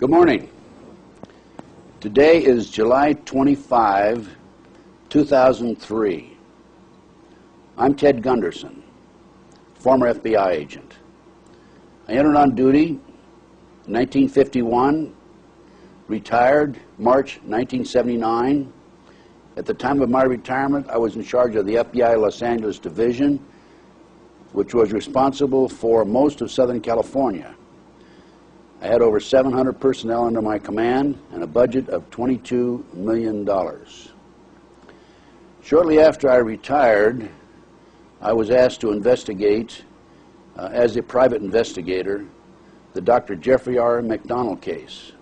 Good morning. Today is July 25, 2003. I'm Ted Gunderson, former FBI agent. I entered on duty in 1951, retired March 1979. At the time of my retirement, I was in charge of the FBI Los Angeles Division, which was responsible for most of Southern California. I had over 700 personnel under my command and a budget of $22 million. Shortly after I retired, I was asked to investigate, as a private investigator, the Dr. Jeffrey R. McDonald case.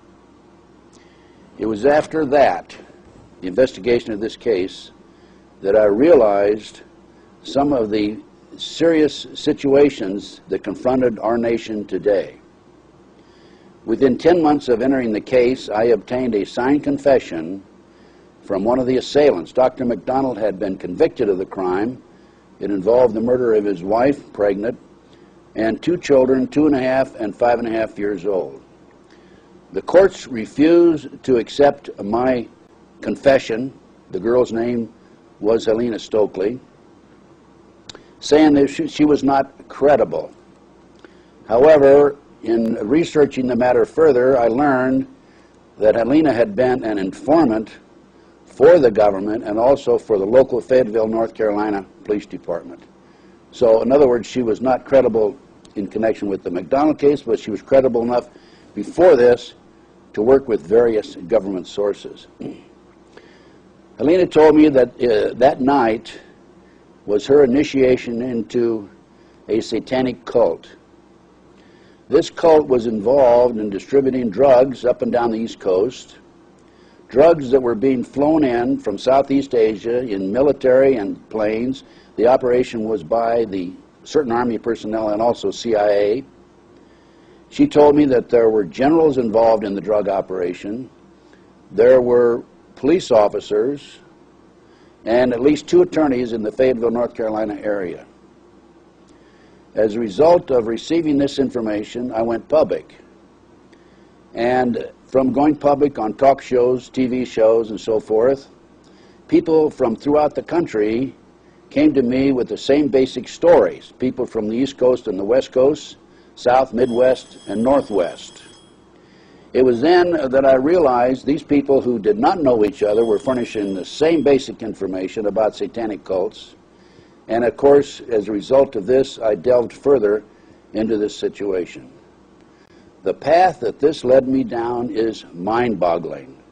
It was after that, the investigation of this case, that I realized some of the serious situations that confronted our nation today. Within 10 months of entering the case, I obtained a signed confession from one of the assailants. Dr. McDonald had been convicted of the crime. It involved the murder of his wife, pregnant, and two children, 2.5 and 5.5 years old. The courts refused to accept my confession. The girl's name was Helena Stokely, saying that she was not credible. However, in researching the matter further, I learned that Helena had been an informant for the government and also for the local Fayetteville, North Carolina Police Department. So, in other words, she was not credible in connection with the McDonald case, but she was credible enough before this to work with various government sources. Helena told me that that night was her initiation into a satanic cult. This cult was involved in distributing drugs up and down the East Coast, drugs that were being flown in from Southeast Asia in military and planes. The operation was by the certain Army personnel and also CIA. She told me that there were generals involved in the drug operation, there were police officers, and at least 2 attorneys in the Fayetteville, North Carolina area. As a result of receiving this information, I went public. And from going public on talk shows, TV shows, and so forth, people from throughout the country came to me with the same basic stories. People from the East Coast and the West Coast, South, Midwest, and Northwest. It was then that I realized these people who did not know each other were furnishing the same basic information about satanic cults. And of course, as a result of this, I delved further into this situation. The path that this led me down is mind-boggling.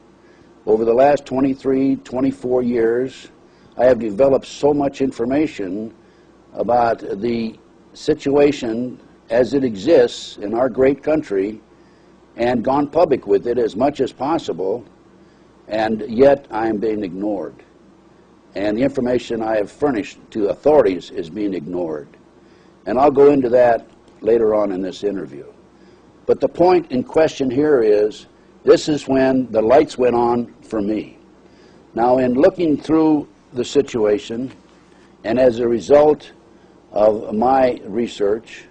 Over the last 23, 24 years, I have developed so much information about the situation as it exists in our great country and gone public with it as much as possible, and yet I am being ignored. And the information I have furnished to authorities is being ignored. And I'll go into that later on in this interview. But the point in question here is, this is when the lights went on for me. Now, in looking through the situation, and as a result of my research,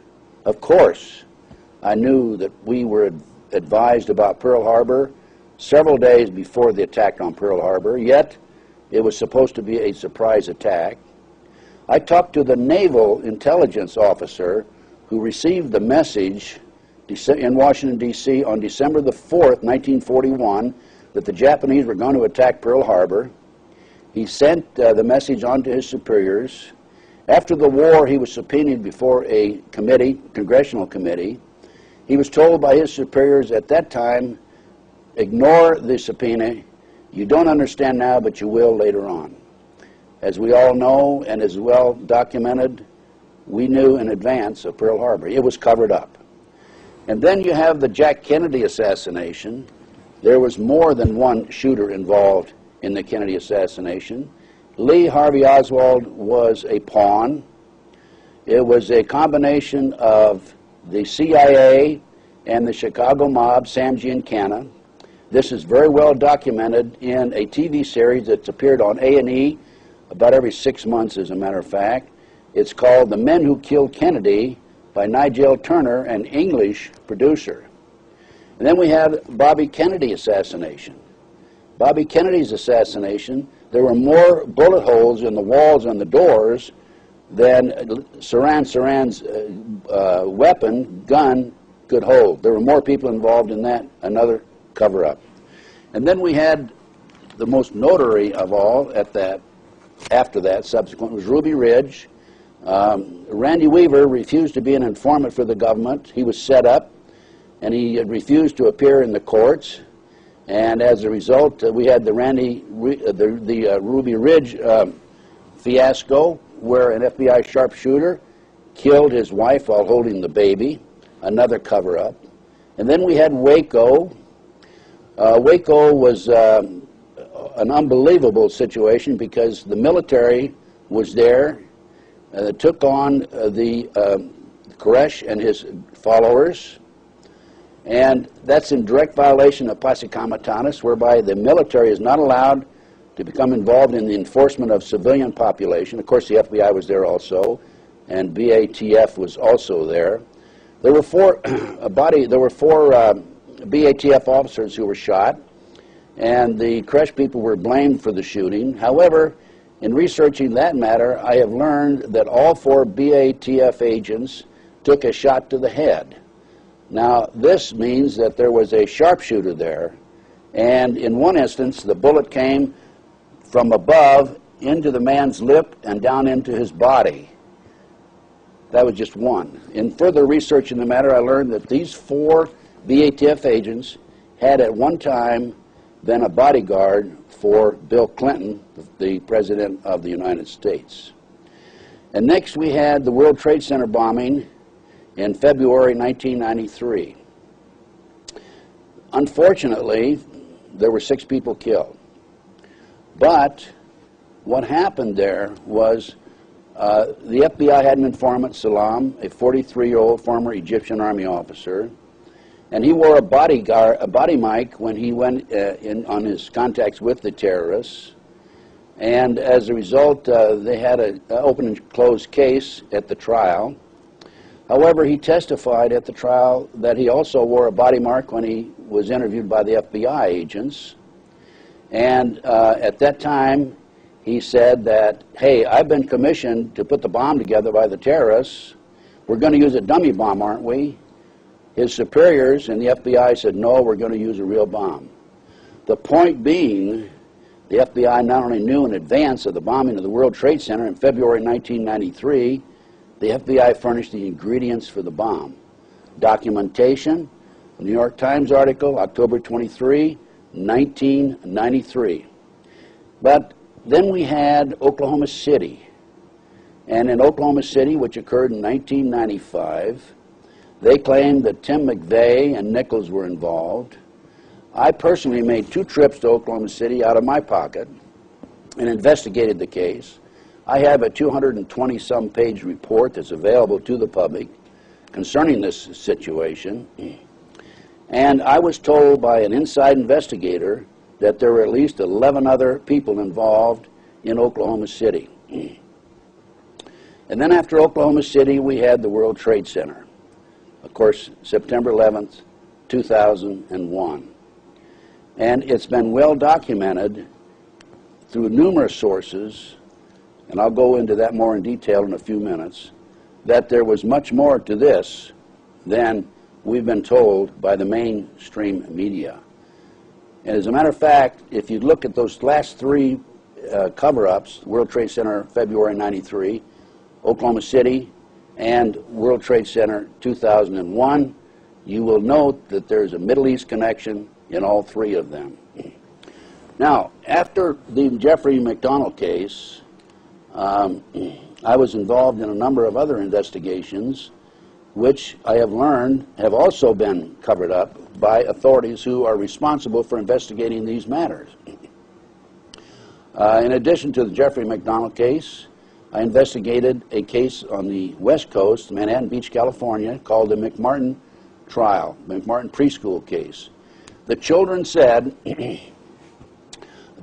of course, I knew that we were advised about Pearl Harbor several days before the attack on Pearl Harbor, yet it was supposed to be a surprise attack. I talked to the naval intelligence officer who received the message in Washington, D.C. on December the 4th, 1941, that the Japanese were going to attack Pearl Harbor. He sent the message on to his superiors. After the war, he was subpoenaed before a committee, congressional committee. He was told by his superiors at that time, ignore the subpoena. You don't understand now, but you will later on. As we all know, and as well documented, we knew in advance of Pearl Harbor. It was covered up. And then you have the Jack Kennedy assassination. There was more than one shooter involved in the Kennedy assassination. Lee Harvey Oswald was a pawn. It was a combination of the CIA and the Chicago mob, Sam Giancana. This is very well documented in a TV series that's appeared on A&E about every 6 months, as a matter of fact. It's called The Men Who Killed Kennedy by Nigel Turner, an English producer. And then we had Bobby Kennedy assassination. Bobby Kennedy's assassination, there were more bullet holes in the walls and the doors than Saran's gun could hold. There were more people involved in that, another cover-up. And then we had the most notary of all after that, subsequent, was Ruby Ridge. Randy Weaver refused to be an informant for the government. He was set up, and he had refused to appear in the courts. And as a result, we had the Ruby Ridge fiasco, where an FBI sharpshooter killed his wife while holding the baby, another cover-up. And then we had Waco. Waco was an unbelievable situation because the military was there, took on the Koresh and his followers, and that's in direct violation of posse comitatus, whereby the military is not allowed to become involved in the enforcement of civilian population. Of course, the FBI was there also, and BATF was also there. There were four BATF officers who were shot, and the Koresh people were blamed for the shooting. However, in researching that matter, I have learned that all 4 BATF agents took a shot to the head. Now, this means that there was a sharpshooter there, and in one instance, the bullet came from above into the man's lip and down into his body. That was just one. In further research in the matter, I learned that these 4 BATF agents had at one time been a bodyguard for Bill Clinton, the President of the United States. And next we had the World Trade Center bombing in February 1993. Unfortunately, there were 6 people killed. But what happened there was the FBI had an informant, Salam, a 43-year-old former Egyptian Army officer, and he wore a body mic when he went in on his contacts with the terrorists. And as a result, they had an open and closed case at the trial. However, he testified at the trial that he also wore a body mark when he was interviewed by the FBI agents. And at that time, he said that, hey, I've been commissioned to put the bomb together by the terrorists. We're going to use a dummy bomb, aren't we? His superiors in the FBI said, no, we're going to use a real bomb. The point being, the FBI not only knew in advance of the bombing of the World Trade Center in February 1993, the FBI furnished the ingredients for the bomb. Documentation, a New York Times article, October 23, 1993. But then we had Oklahoma City. And in Oklahoma City, which occurred in 1995, they claimed that Tim McVeigh and Nichols were involved. I personally made 2 trips to Oklahoma City out of my pocket and investigated the case. I have a 220-some page report that's available to the public concerning this situation. And I was told by an inside investigator that there were at least 11 other people involved in Oklahoma City. And then after Oklahoma City, we had the World Trade Center. Of course, September 11th, 2001. And it's been well documented through numerous sources, and I'll go into that more in detail in a few minutes, that there was much more to this than we've been told by the mainstream media. And as a matter of fact, if you look at those last 3 cover-ups, World Trade Center, February 93, Oklahoma City, and World Trade Center 2001, you will note that there's a Middle East connection in all 3 of them. Now, after the Jeffrey McDonald case, I was involved in a number of other investigations, which I have learned have also been covered up by authorities who are responsible for investigating these matters. In addition to the Jeffrey McDonald case, I investigated a case on the West Coast, Manhattan Beach, California, called the McMartin trial, McMartin preschool case. The children said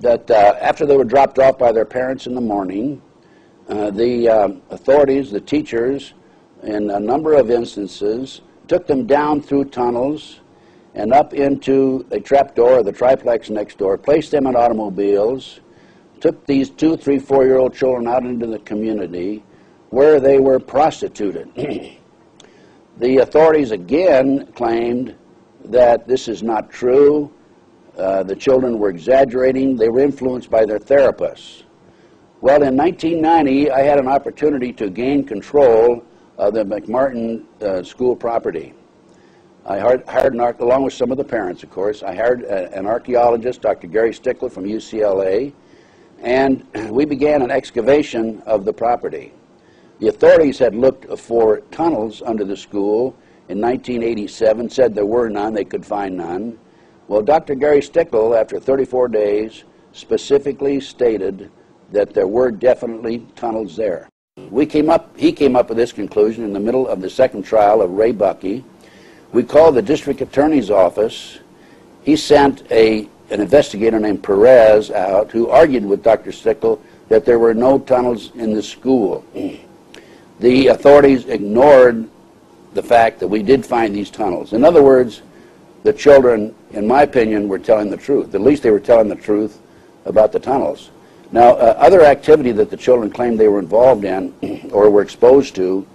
that after they were dropped off by their parents in the morning, the authorities, the teachers, in a number of instances, took them down through tunnels and up into a trapdoor of the triplex next door, placed them in automobiles, took these 2, 3, 4-year-old children out into the community where they were prostituted. The authorities again claimed that this is not true. The children were exaggerating. They were influenced by their therapists. Well, in 1990, I had an opportunity to gain control of the McMartin school property. I hired along with some of the parents, of course, I hired an archaeologist, Dr. Gary Stickler from UCLA, and we began an excavation of the property. The authorities had looked for tunnels under the school in 1987, said there were none, they could find none. Well, Dr. Gary Stickler, after 34 days, specifically stated that there were definitely tunnels there. He came up with this conclusion in the middle of the second trial of Ray Buckey. We called the district attorney's office. He sent an investigator named Perez out who argued with Dr. Stickler that there were no tunnels in the school. The authorities ignored the fact that we did find these tunnels. In other words, the children, in my opinion, were telling the truth. At least they were telling the truth about the tunnels. Now, other activity that the children claimed they were involved in or were exposed to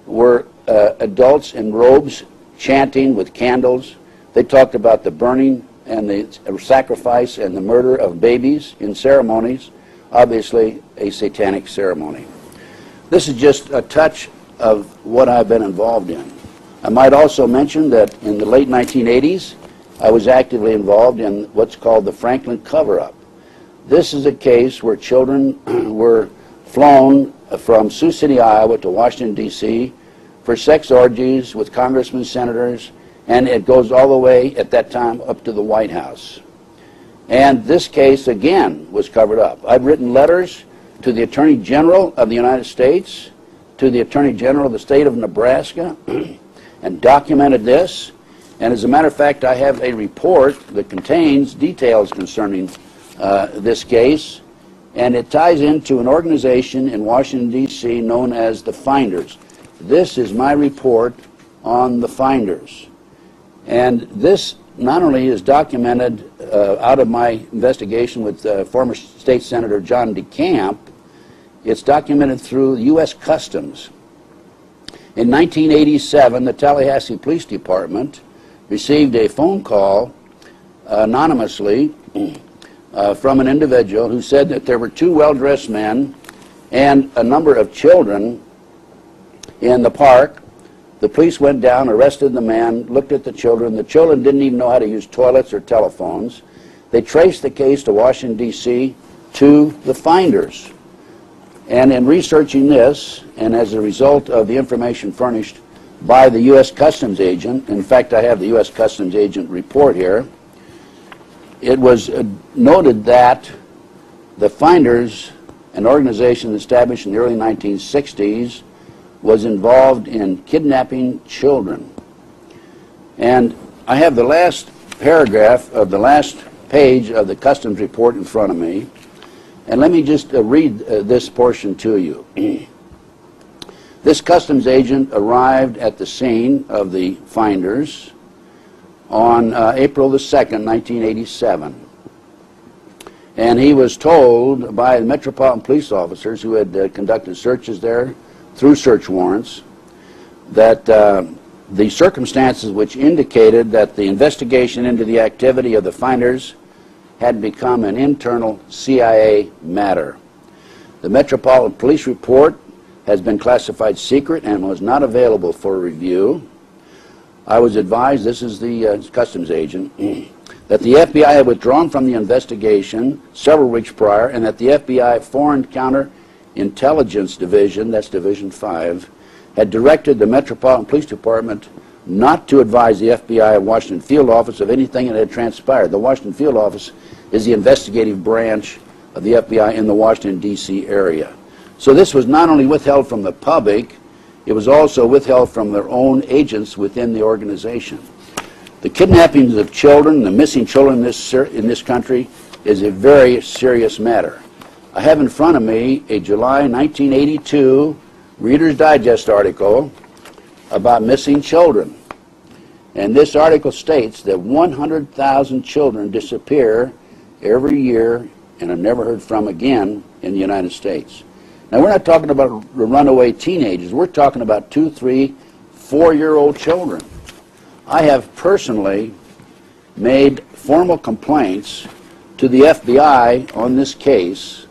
were adults in robes chanting with candles. They talked about the burning and the sacrifice and the murder of babies in ceremonies, obviously a satanic ceremony. This is just a touch of what I've been involved in. I might also mention that in the late 1980s, I was actively involved in what's called the Franklin cover-up. This is a case where children were flown from Sioux City, Iowa to Washington, D.C. for sex orgies with congressmen, senators, and it goes all the way, at that time, up to the White House. And this case, again, was covered up. I've written letters to the Attorney General of the United States, to the Attorney General of the state of Nebraska, and documented this. And as a matter of fact, I have a report that contains details concerning this case, and it ties into an organization in Washington, D.C. known as the Finders. This is my report on the Finders. And this not only is documented out of my investigation with former State Senator John DeCamp, it's documented through U.S. Customs. In 1987, the Tallahassee Police Department received a phone call anonymously from an individual who said that there were 2 well-dressed men and a number of children in the park. The police went down, arrested the man, looked at the children. The children didn't even know how to use toilets or telephones. They traced the case to Washington, D.C. to the Finders. And in researching this, and as a result of the information furnished by the U.S. Customs agent, in fact, I have the U.S. Customs agent report here, it was noted that the Finders, an organization established in the early 1960s, was involved in kidnapping children. And I have the last paragraph of the last page of the Customs report in front of me. And let me just read this portion to you. This Customs agent arrived at the scene of the Finders on April the 2nd, 1987. And he was told by the Metropolitan Police officers who had conducted searches there through search warrants that the circumstances which indicated that the investigation into the activity of the Finders had become an internal CIA matter. The Metropolitan Police report has been classified secret and was not available for review. I was advised, this is the Customs agent, that the FBI had withdrawn from the investigation several weeks prior and that the FBI Foreign Counterintelligence Division, that's Division 5, had directed the Metropolitan Police Department not to advise the FBI of Washington Field Office of anything that had transpired. The Washington Field Office is the investigative branch of the FBI in the Washington, D.C. area. So this was not only withheld from the public, it was also withheld from their own agents within the organization. The kidnappings of children, the missing children in this country, is a very serious matter. I have in front of me a July 1982 Reader's Digest article about missing children. And this article states that 100,000 children disappear every year and are never heard from again in the United States. Now, we're not talking about runaway teenagers. We're talking about 2, 3, 4-year-old children. I have personally made formal complaints to the FBI on this case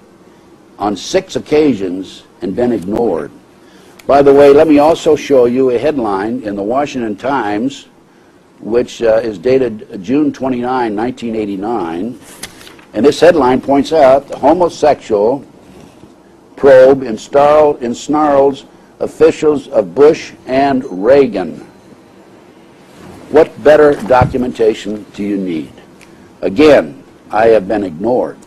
on 6 occasions and been ignored. By the way, let me also show you a headline in the Washington Times, which is dated June 29, 1989. And this headline points out the homosexual probe ensnarls officials of Bush and Reagan. What better documentation do you need? Again, I have been ignored.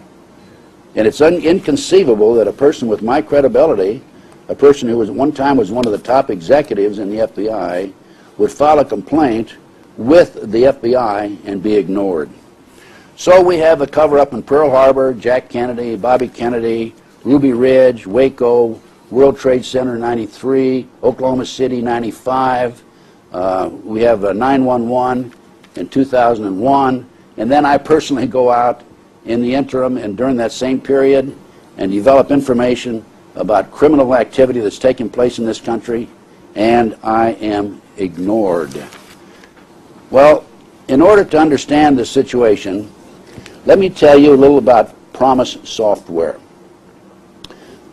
And it's inconceivable that a person with my credibility, a person who at one time was one of the top executives in the FBI, would file a complaint with the FBI and be ignored. So we have a cover-up in Pearl Harbor, Jack Kennedy, Bobby Kennedy, Ruby Ridge, Waco, World Trade Center 93, Oklahoma City 95. We have 9/11 in 2001. And then I personally go out in the interim and during that same period and develop information about criminal activity that's taking place in this country, and I am ignored. Well, in order to understand the situation, let me tell you a little about Promise Software.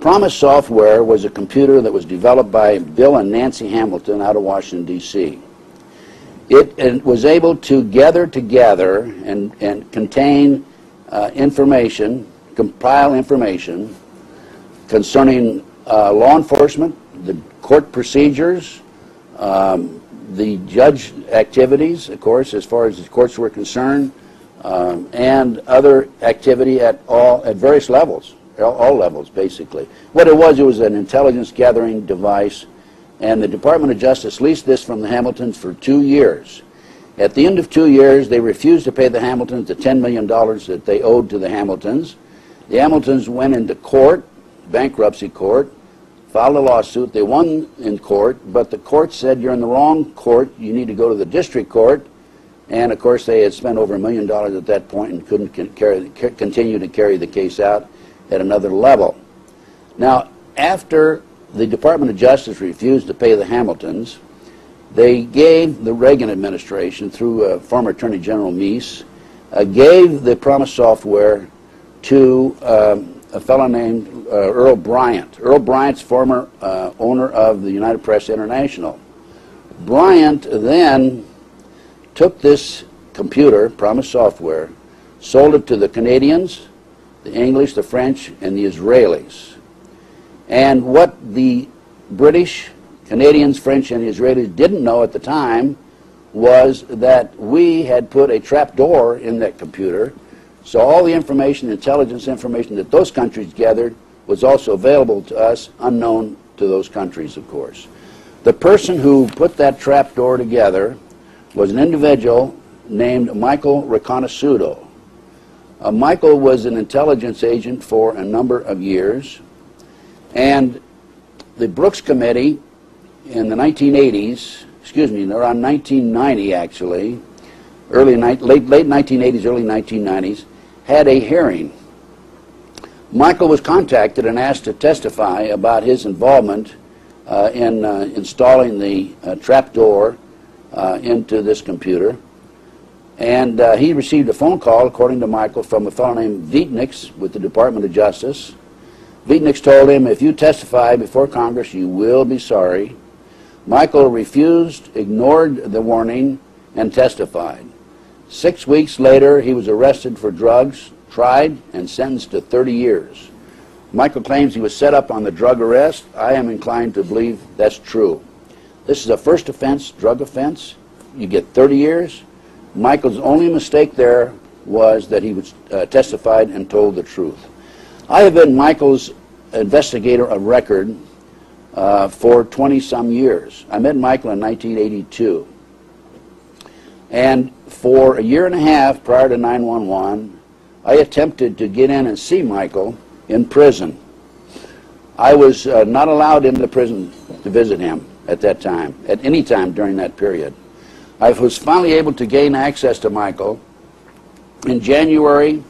Promise Software was a computer that was developed by Bill and Nancy Hamilton out of Washington, D.C. It was able to gather together and contain information, compile information concerning law enforcement, the court procedures, the judge activities, of course, as far as the courts were concerned, and other activity at various levels, all levels, basically. What it was an intelligence gathering device, and the Department of Justice leased this from the Hamiltons for 2 years. At the end of 2 years, they refused to pay the Hamiltons the $10 million that they owed to the Hamiltons. The Hamiltons went into court, bankruptcy court, filed a lawsuit. They won in court, but the court said, you're in the wrong court, you need to go to the district court. And of course, they had spent over $1 million at that point and couldn't continue to carry the case out at another level. Now, after the Department of Justice refused to pay the Hamiltons, they gave the Reagan administration, through former Attorney General Meese, gave the Promise Software to a fellow named Earl Bryant. Earl Bryant's former owner of the United Press International. Bryant then took this computer, Promise Software, sold it to the Canadians, the English, the French, and the Israelis. And what the British, Canadians, French, and the Israelis didn't know at the time was that we had put a trap door in that computer, so all the information, intelligence information that those countries gathered was also available to us, unknown to those countries, of course. The person who put that trap door together was an individual named Michael Riconosciuto. Michael was an intelligence agent for a number of years, and the Brooks Committee in the 1980s, around 1990 actually, late 1980s, early 1990s, had a hearing. Michael was contacted and asked to testify about his involvement in installing the trapdoor into this computer. And he received a phone call, according to Michael, from a fellow named Vietnix with the Department of Justice. Vietnix told him, if you testify before Congress, you will be sorry. Michael refused, ignored the warning, and testified. 6 weeks later, he was arrested for drugs, tried, and sentenced to 30 years. Michael claims he was set up on the drug arrest. I am inclined to believe that's true. This is a first offense, drug offense. You get 30 years. Michael's only mistake there was that he was testified and told the truth. I have been Michael's investigator of record for 20-some years. I met Michael in 1982. And for a year and a half prior to 9/11, I attempted to get in and see Michael in prison. I was not allowed into prison to visit him at that time, at any time during that period. I was finally able to gain access to Michael in January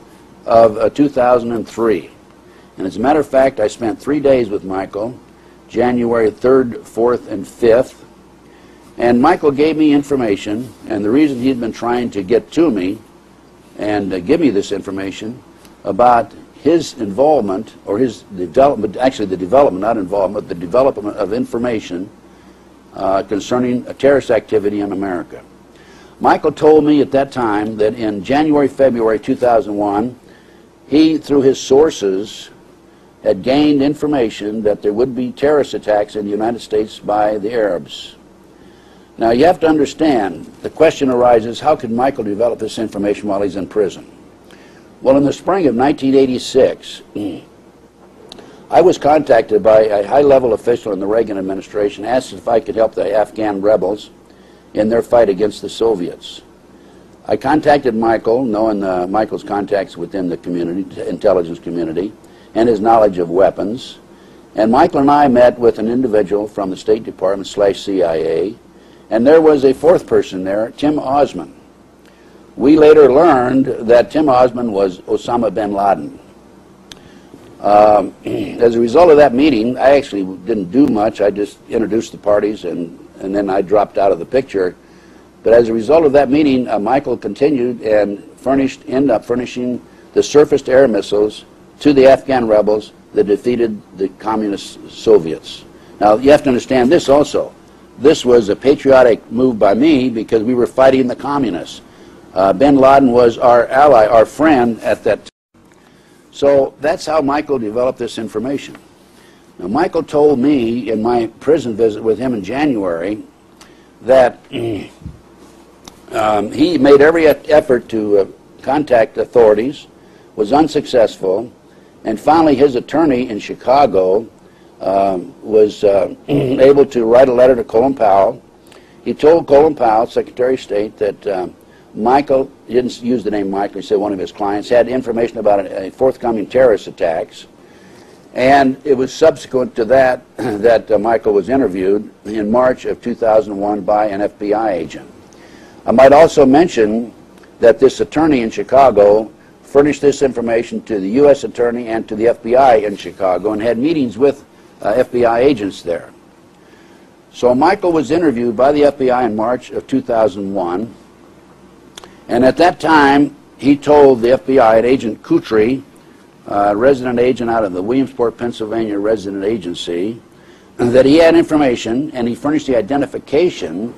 of 2003. And as a matter of fact, I spent 3 days with Michael, January 3rd, 4th, and 5th. And Michael gave me information, and the reason he'd been trying to get to me and give me this information about his involvement, or his development, actually the development, not involvement, the development of information concerning terrorist activity in America. Michael told me at that time that in January, February 2001, he, through his sources, had gained information that there would be terrorist attacks in the United States by the Arabs. Now, you have to understand, the question arises, how could Michael develop this information while he's in prison? Well, in the spring of 1986, I was contacted by a high-level official in the Reagan administration, asked if I could help the Afghan rebels in their fight against the Soviets. I contacted Michael, knowing Michael's contacts within the community, intelligence community, and his knowledge of weapons. And Michael and I met with an individual from the State Department / CIA, and there was a fourth person there, Tim Osman. We later learned that Tim Osman was Osama bin Laden. As a result of that meeting, I actually didn't do much. I just introduced the parties, and then I dropped out of the picture. But as a result of that meeting, Michael continued and ended up furnishing the surface-to-air missiles to the Afghan rebels that defeated the communist Soviets. Now, you have to understand this also. This was a patriotic move by me because we were fighting the communists. Bin Laden was our ally, our friend at that time. So that's how Michael developed this information. Now, Michael told me in my prison visit with him in January that he made every effort to contact authorities, was unsuccessful, and finally his attorney in Chicago was able to write a letter to Colin Powell. He told Colin Powell, Secretary of State, that Michael, he didn't use the name Michael, he said one of his clients, had information about a forthcoming terrorist attacks. And it was subsequent to that that Michael was interviewed in March of 2001 by an FBI agent. I might also mention that this attorney in Chicago furnished this information to the U.S. attorney and to the FBI in Chicago and had meetings with FBI agents there. So Michael was interviewed by the FBI in March of 2001, and at that time he told the FBI Agent Kutry, resident agent out of the Williamsport, Pennsylvania resident agency, that he had information, and he furnished the identification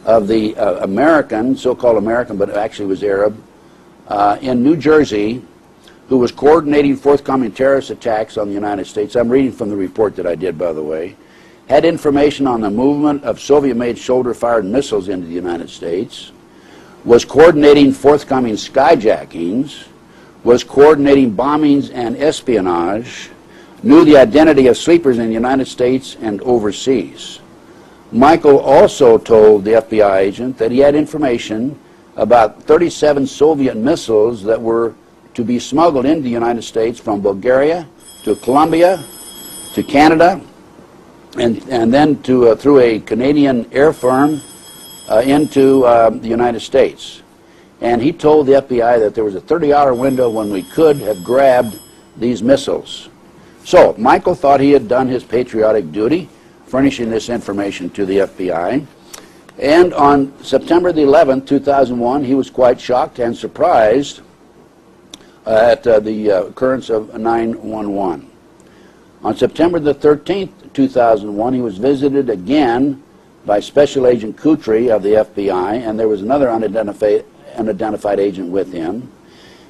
of the American, so-called American, but actually was Arab, in New Jersey, who was coordinating forthcoming terrorist attacks on the United States. I'm reading from the report that I did, by the way. Had information on the movement of Soviet-made shoulder-fired missiles into the United States, was coordinating forthcoming skyjackings, was coordinating bombings and espionage, knew the identity of sleepers in the United States and overseas. Michael also told the FBI agent that he had information about 37 Soviet missiles that were to be smuggled into the United States from Bulgaria to Colombia to Canada and then to, through a Canadian air firm into the United States. And he told the FBI that there was a 30-hour window when we could have grabbed these missiles. So Michael thought he had done his patriotic duty, furnishing this information to the FBI. And on September the 11th, 2001, he was quite shocked and surprised at the occurrence of 9/11. On September the 13th, 2001, he was visited again by Special Agent Kutry of the FBI, and there was another unidentified agent with him.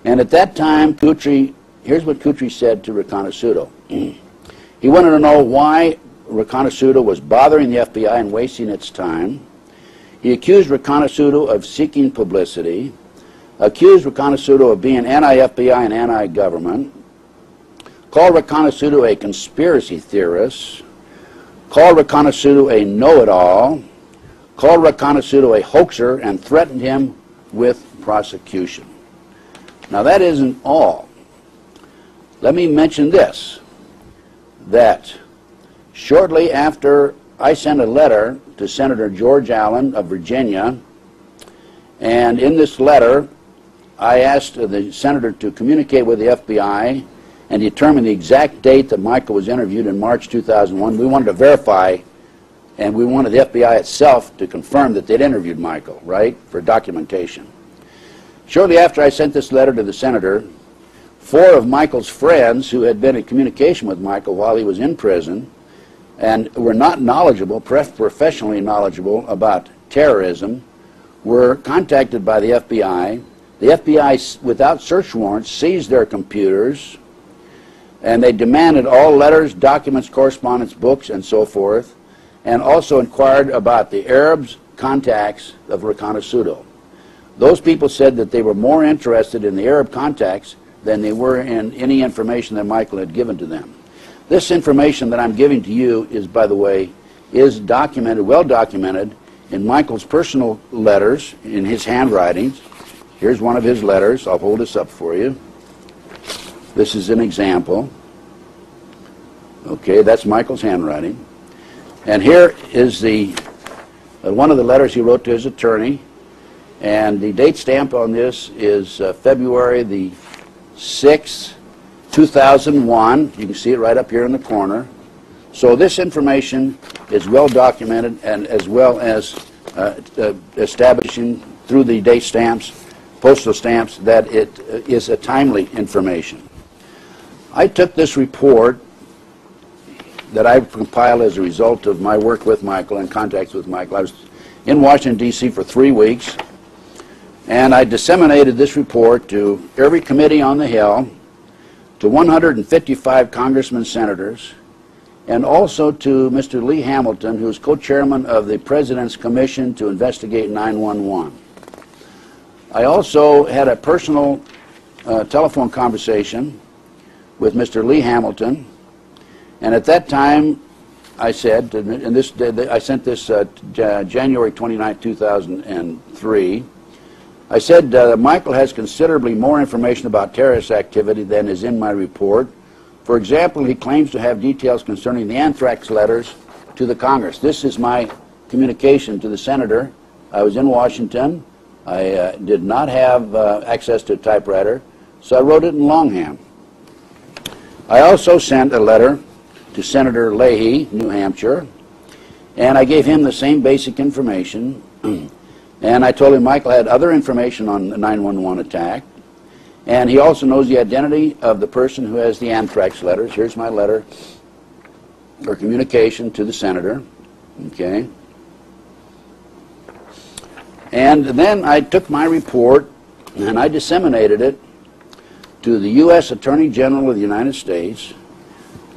And at that time, here's what Kutry said to Reconnaissado. He wanted to know why Reconnaissado was bothering the FBI and wasting its time. He accused Reconnaissado of seeking publicity, accused Reconnaissado of being anti-FBI and anti-government, called Reconnaissado a conspiracy theorist, called Reconnaissado a know-it-all, called Reconnaissado a hoaxer, and threatened him with prosecution. Now that isn't all. Let me mention this, that shortly after I sent a letter to Senator George Allen of Virginia And in this letter, I asked the senator to communicate with the FBI and determine the exact date that Michael was interviewed in March 2001. We wanted to verify, and we wanted the FBI itself to confirm that they'd interviewed Michael, right, for documentation. Shortly after I sent this letter to the senator, 4 of Michael's friends who had been in communication with Michael while he was in prison and were not knowledgeable, professionally knowledgeable about terrorism, were contacted by the FBI. The FBI, without search warrants, seized their computers, and they demanded all letters, documents, correspondence, books, and so forth, and also inquired about the Arabs' contacts of Reconocido. Those people said that they were more interested in the Arab contacts than they were in any information that Michael had given to them. This information that I'm giving to you is, by the way, is documented, well documented, in Michael's personal letters, in his handwritings. Here's one of his letters. I'll hold this up for you. This is an example. Okay, that's Michael's handwriting. And here is the one of the letters he wrote to his attorney. And the date stamp on this is February the 6th, 2001. You can see it right up here in the corner. So this information is well documented, and as well as establishing through the date stamps, postal stamps, that it is a timely information. I took this report that I compiled as a result of my work with Michael and contacts with Michael. I was in Washington, D.C. for 3 weeks, and I disseminated this report to every committee on the Hill, to 155 congressmen, senators, and also to Mr. Lee Hamilton, who is co-chairman of the President's Commission to investigate 9/11. I also had a personal telephone conversation with Mr. Lee Hamilton, and at that time I said, and this, I sent this January 29, 2003, I said, Michael has considerably more information about terrorist activity than is in my report. For example, he claims to have details concerning the anthrax letters to the Congress. This is my communication to the senator. I was in Washington. I did not have access to a typewriter, so I wrote it in longhand. I also sent a letter to Senator Leahy, New Hampshire, and I gave him the same basic information. And I told him Michael had other information on the 9/11 attack, and he also knows the identity of the person who has the anthrax letters. Here's my letter or communication to the senator. Okay. And then I took my report and I disseminated it to the U.S. Attorney General of the United States,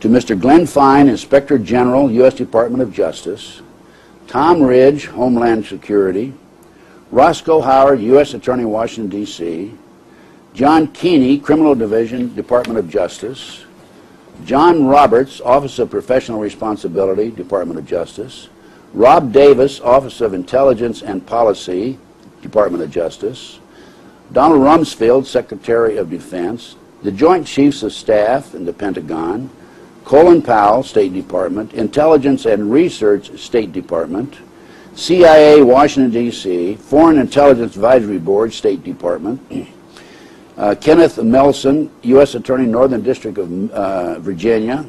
to Mr. Glenn Fine, Inspector General, U.S. Department of Justice, Tom Ridge, Homeland Security, Roscoe Howard, U.S. Attorney, Washington, D.C., John Keeney, Criminal Division, Department of Justice, John Roberts, Office of Professional Responsibility, Department of Justice, Rob Davis, Office of Intelligence and Policy, Department of Justice, Donald Rumsfeld, Secretary of Defense, the Joint Chiefs of Staff in the Pentagon, Colin Powell, State Department, Intelligence and Research, State Department, CIA, Washington, D.C., Foreign Intelligence Advisory Board, State Department, Kenneth Melson, U.S. Attorney, Northern District of Virginia,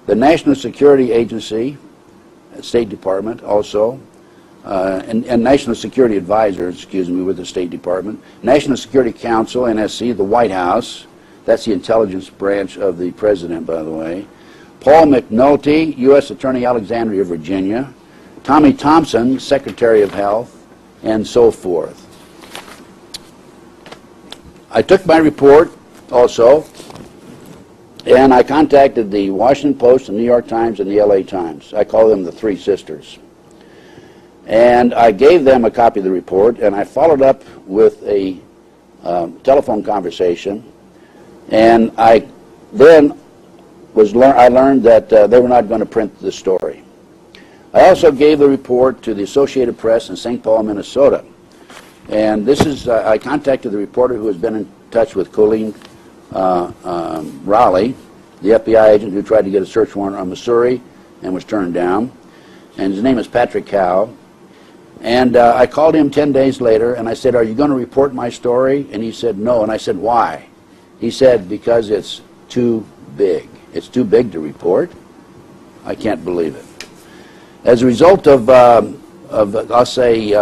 the National Security Agency, State Department also, and National Security Advisor, excuse me, with the State Department, National Security Council, NSC, the White House, that's the intelligence branch of the President, by the way, Paul McNulty, U.S. Attorney, Alexandria, Virginia, Tommy Thompson, Secretary of Health, and so forth. I took my report also, and I contacted the Washington Post, the New York Times, and the LA Times. I call them the Three Sisters. And I gave them a copy of the report, and I followed up with a telephone conversation, and I then I learned that they were not going to print the story. I also gave the report to the Associated Press in St. Paul, Minnesota. And this is, I contacted the reporter who has been in touch with Colleen Raleigh, the FBI agent who tried to get a search warrant on Missouri and was turned down. And his name is Patrick Cow. And I called him 10 days later, and I said, "Are you going to report my story?" And he said, "No." And I said, "Why?" He said, "Because it's too big. It's too big to report." I can't believe it. As a result of I'll say,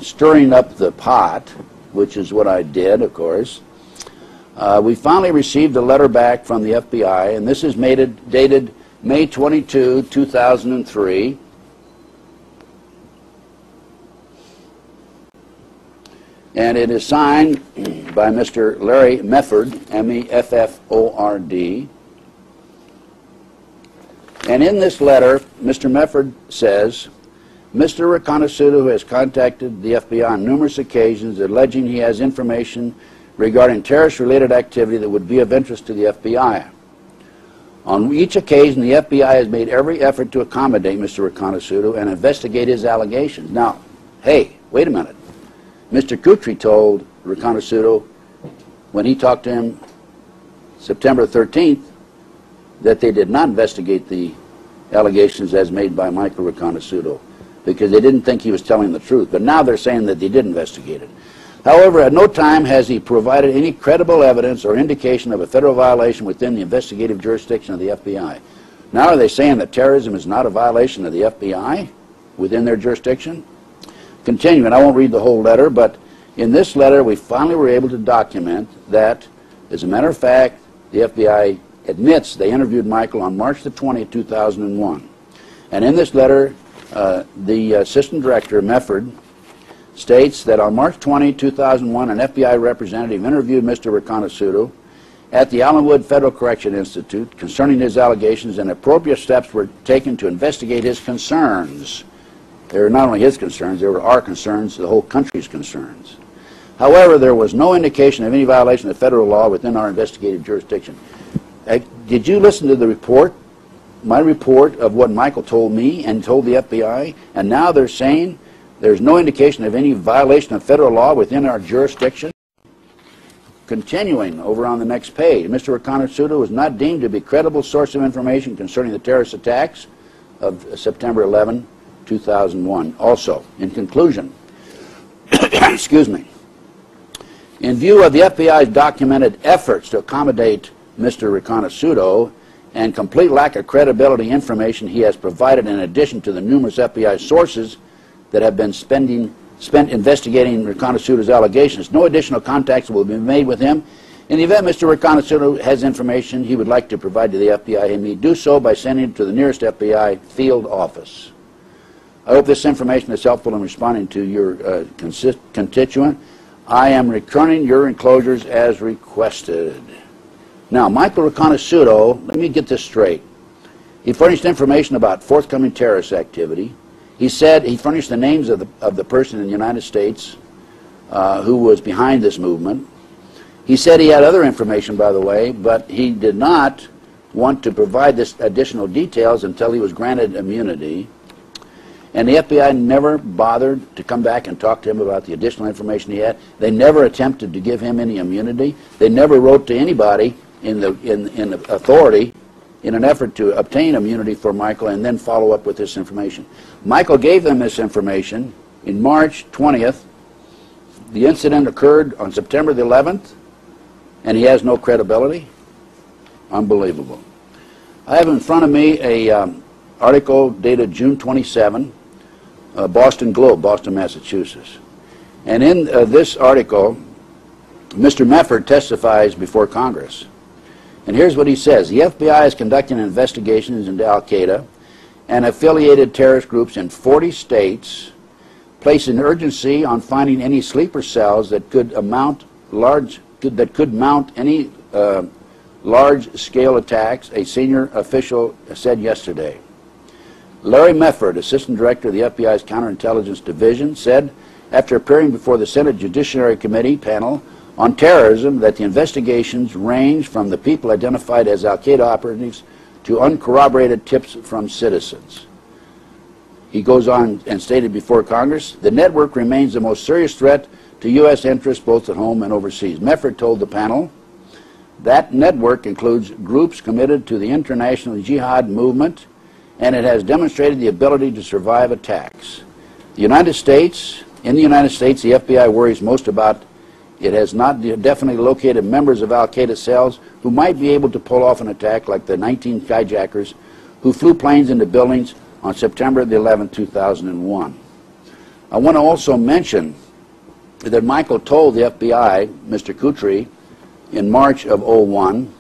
stirring up the pot, which is what I did, of course, we finally received a letter back from the FBI, and this is dated May 22, 2003. And it is signed by Mr. Larry Mefford, M-E-F-F-O-R-D. And in this letter, Mr. Mefford says, "Mr. Reconnaissance has contacted the FBI on numerous occasions alleging he has information regarding terrorist-related activity that would be of interest to the FBI. On each occasion, the FBI has made every effort to accommodate Mr. Reconnaissance and investigate his allegations." Now, hey, wait a minute. Mr. Kutry told Reconnaissance when he talked to him September 13th that they did not investigate the allegations as made by Michael Reconnaissance because they didn't think he was telling the truth. But now they're saying that they did investigate it. However, at no time has he provided any credible evidence or indication of a federal violation within the investigative jurisdiction of the FBI. Now are they saying that terrorism is not a violation of the FBI within their jurisdiction? Continuing, I won't read the whole letter, but in this letter we finally were able to document that, as a matter of fact, the FBI admits they interviewed Michael on March the 20th, 2001. And in this letter, the Assistant Director, Mefford, states that on March 20, 2001, an FBI representative interviewed Mr. Reconnaissance at the Allenwood Federal Correction Institute concerning his allegations, and appropriate steps were taken to investigate his concerns. They were not only his concerns, they were our concerns, the whole country's concerns. However, there was no indication of any violation of federal law within our investigative jurisdiction. Did you listen to the report, my report of what Michael told me and told the FBI? And now they're saying there's no indication of any violation of federal law within our jurisdiction? Continuing over on the next page, Mr. Reconnaissance was not deemed to be a credible source of information concerning the terrorist attacks of September 11, 2001. Also, in conclusion, excuse me, in view of the FBI's documented efforts to accommodate Mr. Reconnaissance and complete lack of credibility information he has provided, in addition to the numerous FBI sources that have been spent investigating Reconnaissance's allegations, no additional contacts will be made with him. In the event Mr. Reconnaissance has information he would like to provide to the FBI, he may do so by sending it to the nearest FBI field office. I hope this information is helpful in responding to your constituent. I am returning your enclosures as requested. Now, Michael Reconnaissance, let me get this straight. He furnished information about forthcoming terrorist activity. He said he furnished the names of the person in the United States who was behind this movement. He said he had other information, by the way, but he did not want to provide this additional details until he was granted immunity. And the FBI never bothered to come back and talk to him about the additional information he had. They never attempted to give him any immunity. They never wrote to anybody in the authority in an effort to obtain immunity for Michael and then follow up with this information. Michael gave them this information in March 20th. The incident occurred on September the 11th, and he has no credibility. Unbelievable. I have in front of me an article dated June 27, Boston Globe, Boston, Massachusetts. And in this article, Mr. Mefford testifies before Congress. And here's what he says. The FBI is conducting investigations into Al-Qaeda and affiliated terrorist groups in 40 states, placing urgency on finding any sleeper cells that could mount any large-scale attacks, a senior official said yesterday. Larry Mefford, Assistant Director of the FBI's Counterintelligence Division, said after appearing before the Senate Judiciary Committee panel on terrorism that the investigations range from the people identified as Al-Qaeda operatives to uncorroborated tips from citizens. He goes on and stated before Congress, the network remains the most serious threat to U.S. interests both at home and overseas. Mefford told the panel that network includes groups committed to the international jihad movement, and it has demonstrated the ability to survive attacks. In the United States, the FBI worries most about it has not definitely located members of al-Qaeda cells who might be able to pull off an attack like the 19 hijackers who flew planes into buildings on September the 11th, 2001. I want to also mention that Michael told the FBI, Mr. Kutry, in March of 01,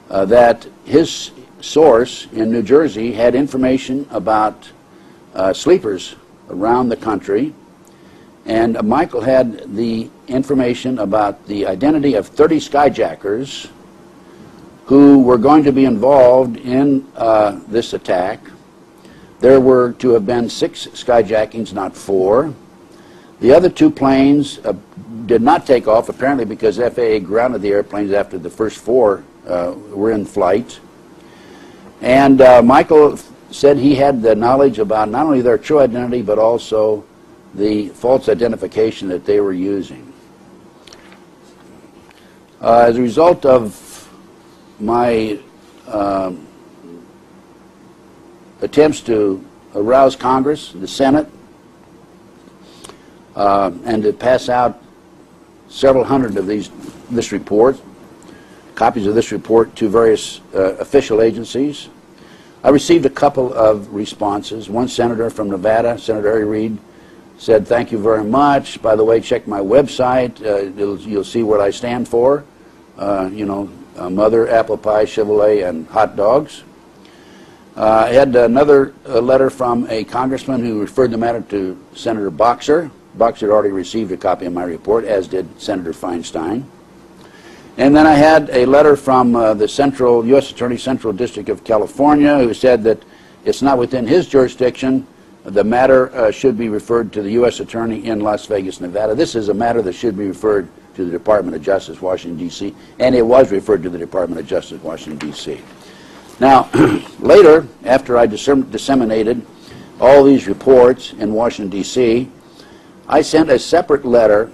that his source in New Jersey had information about sleepers around the country, and Michael had the information about the identity of 30 skyjackers who were going to be involved in this attack. There were to have been 6 skyjackings, not 4. The other 2 planes did not take off, apparently because FAA grounded the airplanes after the first 4 were in flight. And Michael said he had the knowledge about not only their true identity, but also the false identification that they were using. As a result of my attempts to arouse Congress, the Senate, and to pass out several hundred of this report, copies of this report to various official agencies, I received a couple of responses. One senator from Nevada, Senator Harry Reid, said, "Thank you very much. By the way, check my website. You'll see what I stand for. Mother, apple pie, Chevrolet, and hot dogs." I had another letter from a congressman who referred the matter to Senator Boxer. Boxer had already received a copy of my report, as did Senator Feinstein. And then I had a letter from the U.S. Attorney Central District of California, who said that it's not within his jurisdiction. The matter should be referred to the U.S. Attorney in Las Vegas, Nevada. This is a matter that should be referred to the Department of Justice, Washington, D.C., and it was referred to the Department of Justice, Washington, D.C. Now, later, after I disseminated all these reports in Washington, D.C., I sent a separate letter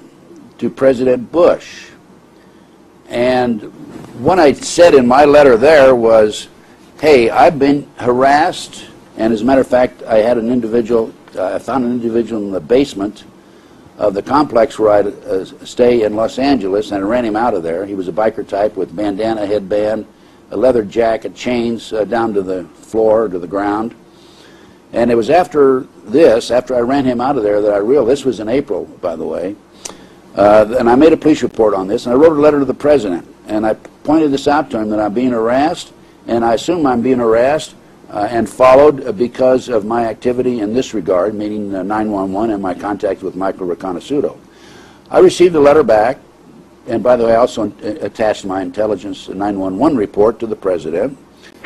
to President Bush. And what I said in my letter there was, hey, I've been harassed, and as a matter of fact, I found an individual in the basement of the complex where I stay in Los Angeles, and I ran him out of there. He was a biker type with bandana, headband, a leather jacket, chains down to the floor, to the ground. And it was after I ran him out of there, that I realized, this was in April, by the way, and I made a police report on this, and I wrote a letter to the president, and I pointed this out to him, that I'm being harassed, and I assume I'm being harassed and followed because of my activity in this regard, meaning 911 and my contact with Michael Riconosciuto. I received a letter back, and by the way, I also attached my intelligence 911 report to the president,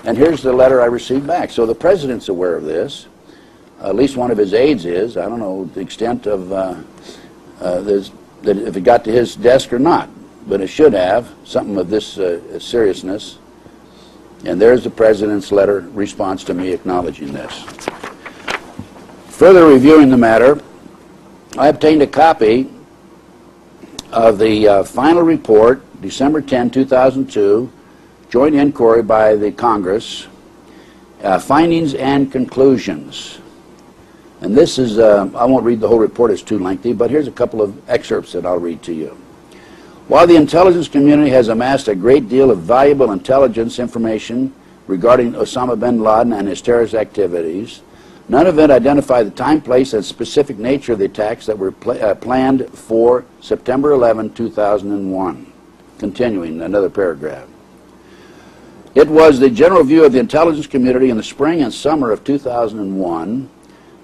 and here's the letter I received back. So the president's aware of this. At least one of his aides is. I don't know the extent of that if it got to his desk or not, but it should have, something of this seriousness. And there's the president's letter response to me acknowledging this. Further reviewing the matter, I obtained a copy of the final report, December 10, 2002, joint inquiry by the Congress, findings and conclusions. And this is, I won't read the whole report, it's too lengthy, but here's a couple of excerpts that I'll read to you. While the intelligence community has amassed a great deal of valuable intelligence information regarding Osama bin Laden and his terrorist activities, none of it identified the time, place, and specific nature of the attacks that were planned for September 11, 2001. Continuing, another paragraph. It was the general view of the intelligence community in the spring and summer of 2001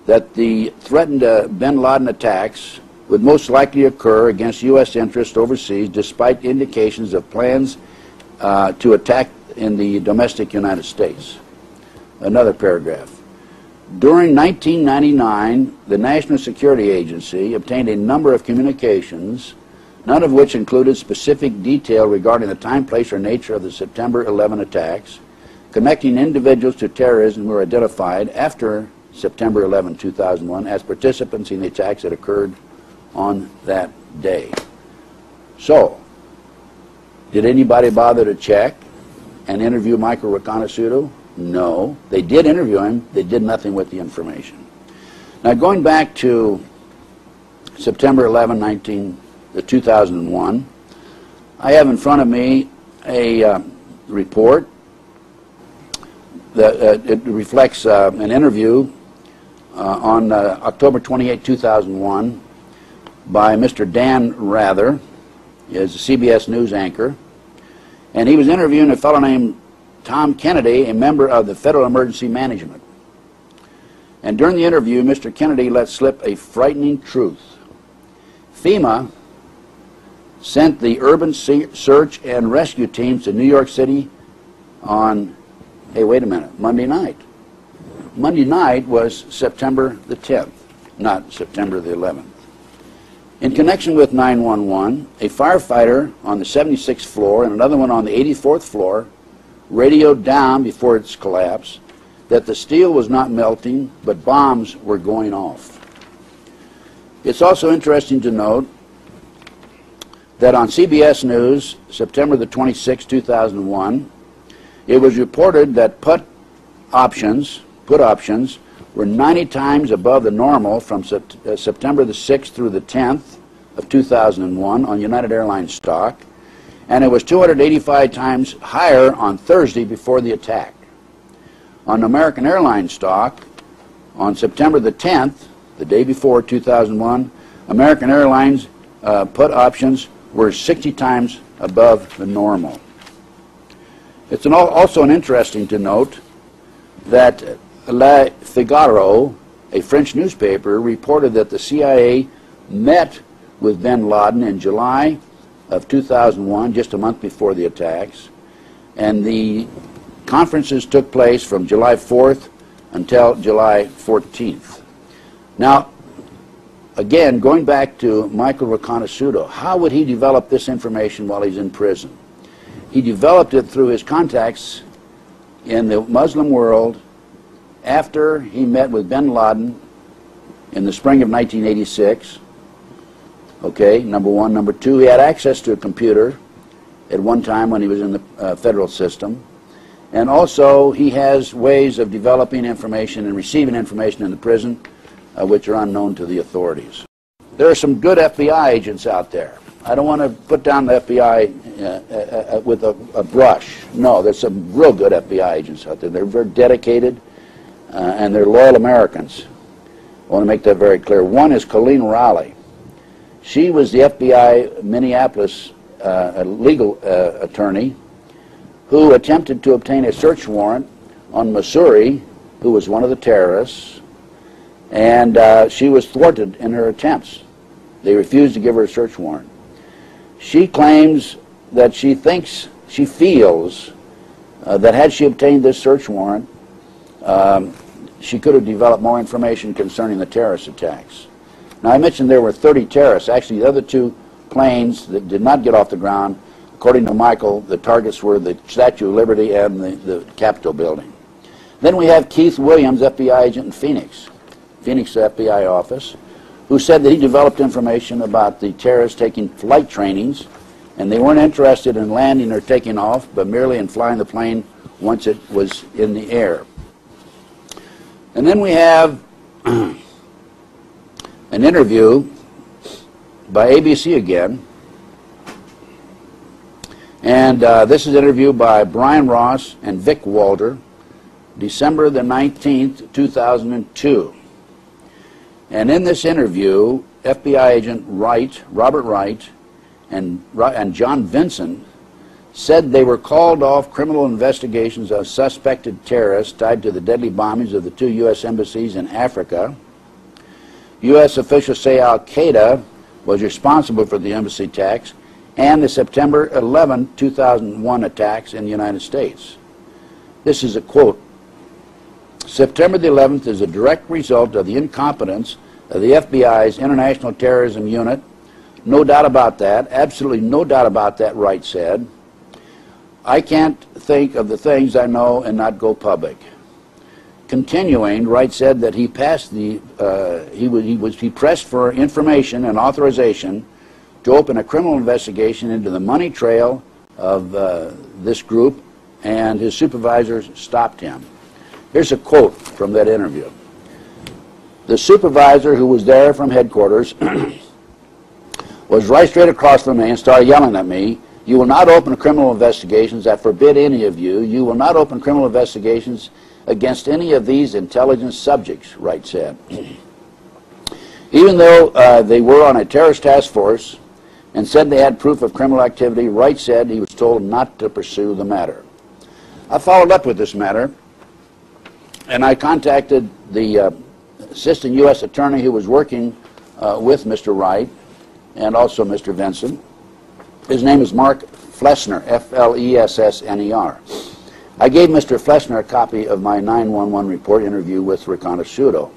that the threatened bin Laden attacks would most likely occur against U.S. interests overseas, despite indications of plans to attack in the domestic United States. Another paragraph. During 1999, the National Security Agency obtained a number of communications, none of which included specific detail regarding the time, place, or nature of the September 11 attacks, connecting individuals to terrorism who were identified after September 11, 2001 as participants in the attacks that occurred on that day. So, did anybody bother to check and interview Michael Riconosciuto? No. They did interview him. They did nothing with the information. Now, going back to September 11, 2001, I have in front of me a report that it reflects an interview on October 28, 2001 by Mr. Dan Rather. He is a CBS News anchor, and he was interviewing a fellow named Tom Kennedy, a member of the Federal Emergency Management. And during the interview, Mr. Kennedy let slip a frightening truth. FEMA sent the urban search and rescue teams to New York City on, hey, wait a minute, Monday night. Monday night was September the 10th, not September the 11th. In connection with 911, a firefighter on the 76th floor and another one on the 84th floor radioed down before its collapse that the steel was not melting, but bombs were going off. It's also interesting to note that on CBS News, September the 26th, 2001, it was reported that put options were 90 times above the normal from September the 6th through the 10th of 2001 on United Airlines stock, and it was 285 times higher on Thursday before the attack. On American Airlines stock, on September the 10th, the day before 2001, American Airlines put options were 60 times above the normal. It's also interesting to note that Le Figaro, a French newspaper, reported that the CIA met with bin Laden in July of 2001, just a month before the attacks, and the conferences took place from July 4th until July 14th. Now, again, going back to Michael Riconosciuto, how would he develop this information while he's in prison? He developed it through his contacts in the Muslim world after he met with bin Laden in the spring of 1986. Okay, number one. Number two, he had access to a computer at one time when he was in the federal system. And also, he has ways of developing information and receiving information in the prison which are unknown to the authorities. There are some good FBI agents out there. I don't want to put down the FBI with a brush. No, there's some real good FBI agents out there. They're very dedicated, and they're loyal Americans. I want to make that very clear. One is Colleen Rowley. She was the FBI Minneapolis legal attorney who attempted to obtain a search warrant on Missouri, who was one of the terrorists, and she was thwarted in her attempts. They refused to give her a search warrant. She claims that she feels that had she obtained this search warrant, she could have developed more information concerning the terrorist attacks. Now, I mentioned there were 30 terrorists. Actually, the other two planes that did not get off the ground, according to Michael, the targets were the Statue of Liberty and the Capitol building. Then we have Keith Williams, FBI agent in Phoenix FBI office, who said that he developed information about the terrorists taking flight trainings, and they weren't interested in landing or taking off, but merely in flying the plane once it was in the air. And then we have an interview by ABC again, and this is an interview by Brian Ross and Vic Walter, December the 19th, 2002. And in this interview, FBI agent Robert Wright, and John Vinson said they were called off criminal investigations of suspected terrorists tied to the deadly bombings of the 2 U.S. embassies in Africa. U.S. officials say Al-Qaeda was responsible for the embassy attacks and the September 11, 2001 attacks in the United States. This is a quote. September the 11th is a direct result of the incompetence of the FBI's International Terrorism Unit. No doubt about that. Absolutely no doubt about that, Wright said. I can't think of the things I know and not go public. Continuing, Wright said that he passed he pressed for information and authorization to open a criminal investigation into the money trail of this group, and his supervisors stopped him. Here's a quote from that interview. The supervisor who was there from headquarters was right straight across from me and started yelling at me, "You will not open criminal investigations. I forbid any of you. You will not open criminal investigations against any of these intelligence subjects," Wright said. Even though they were on a terrorist task force and said they had proof of criminal activity, Wright said he was told not to pursue the matter. I followed up with this matter, and I contacted the assistant U.S. attorney who was working with Mr. Wright and also Mr. Vincent. His name is Mark Flessner, F-L-E-S-S-N-E-R. I gave Mr. Flessner a copy of my 911 report interview with Reconnaissado.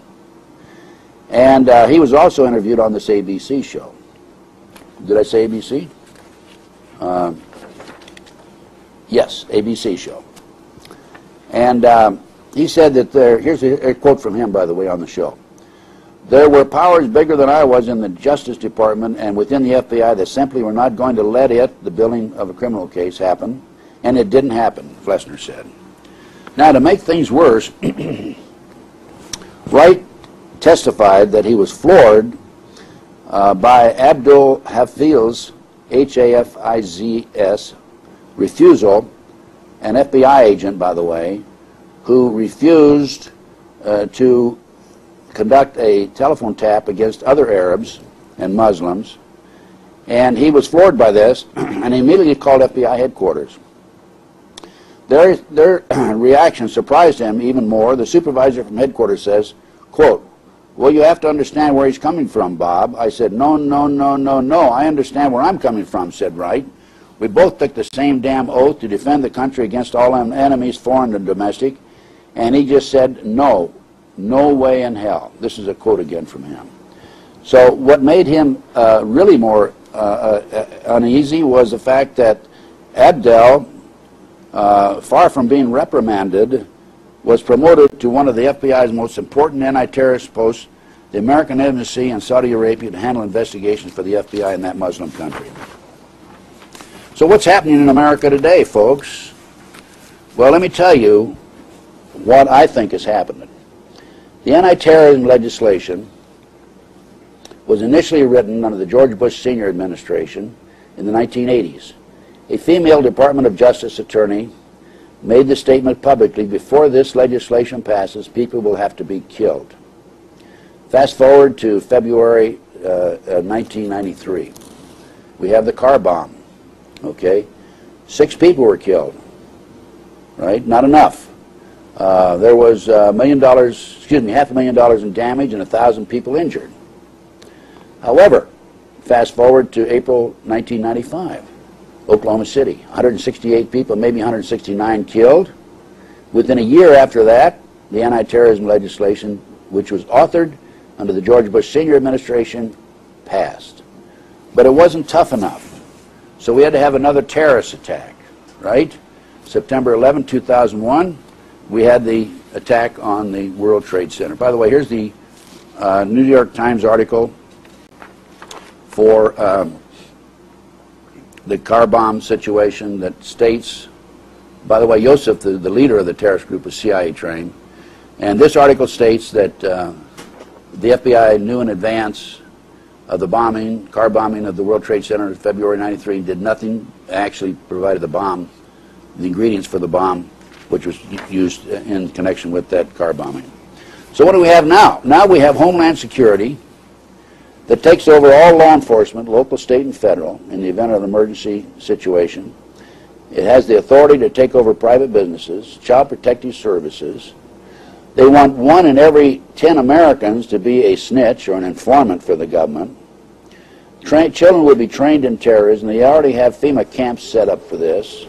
And he was also interviewed on this ABC show. Did I say ABC? Yes, ABC show. And he said that here's a quote from him, by the way, on the show. "There were powers bigger than I was in the Justice Department and within the FBI that simply were not going to let the building of a criminal case, happen, and it didn't happen," Flessner said. Now, to make things worse, Wright testified that he was floored by Abdul Hafiz's, H-A-F-I-Z-S, refusal, an FBI agent, by the way, who refused to conduct a telephone tap against other Arabs and Muslims, and he was floored by this, and he immediately called FBI headquarters. Their reaction surprised him even more. The supervisor from headquarters says, quote, "Well, you have to understand where he's coming from, Bob." I said, "No, no, no, no, no. I understand where I'm coming from," said Wright. "We both took the same damn oath to defend the country against all enemies, foreign and domestic." And he just said, "No, no way in hell." This is a quote again from him. So what made him really more uneasy was the fact that Abdel, far from being reprimanded, was promoted to one of the FBI's most important anti-terrorist posts, the American Embassy in Saudi Arabia, to handle investigations for the FBI in that Muslim country. So what's happening in America today, folks? Well, let me tell you what I think is happening. The anti-terrorism legislation was initially written under the George Bush Sr. administration in the 1980s. A female Department of Justice attorney made the statement publicly, "Before this legislation passes, people will have to be killed." Fast forward to February 1993. We have the car bomb, okay? 6 people were killed, right? Not enough. There was $500,000 in damage and 1,000 people injured. However, fast forward to April 1995. Oklahoma City, 168 people, maybe 169 killed. Within a year after that, the anti-terrorism legislation, which was authored under the George Bush Sr. administration, passed. But it wasn't tough enough. So we had to have another terrorist attack, right? September 11, 2001, we had the attack on the World Trade Center. By the way, here's the New York Times article for the car bomb situation that states, by the way, Yosef, the leader of the terrorist group, was CIA trained, and this article states that the FBI knew in advance of the bombing, car bombing of the World Trade Center in February '93, did nothing, actually provided the bomb, the ingredients for the bomb, which was used in connection with that car bombing. So what do we have now? Now we have Homeland Security that takes over all law enforcement, local, state, and federal, in the event of an emergency situation. It has the authority to take over private businesses, child protective services. They want 1 in every 10 Americans to be a snitch or an informant for the government. Children will be trained in terrorism. They already have FEMA camps set up for this.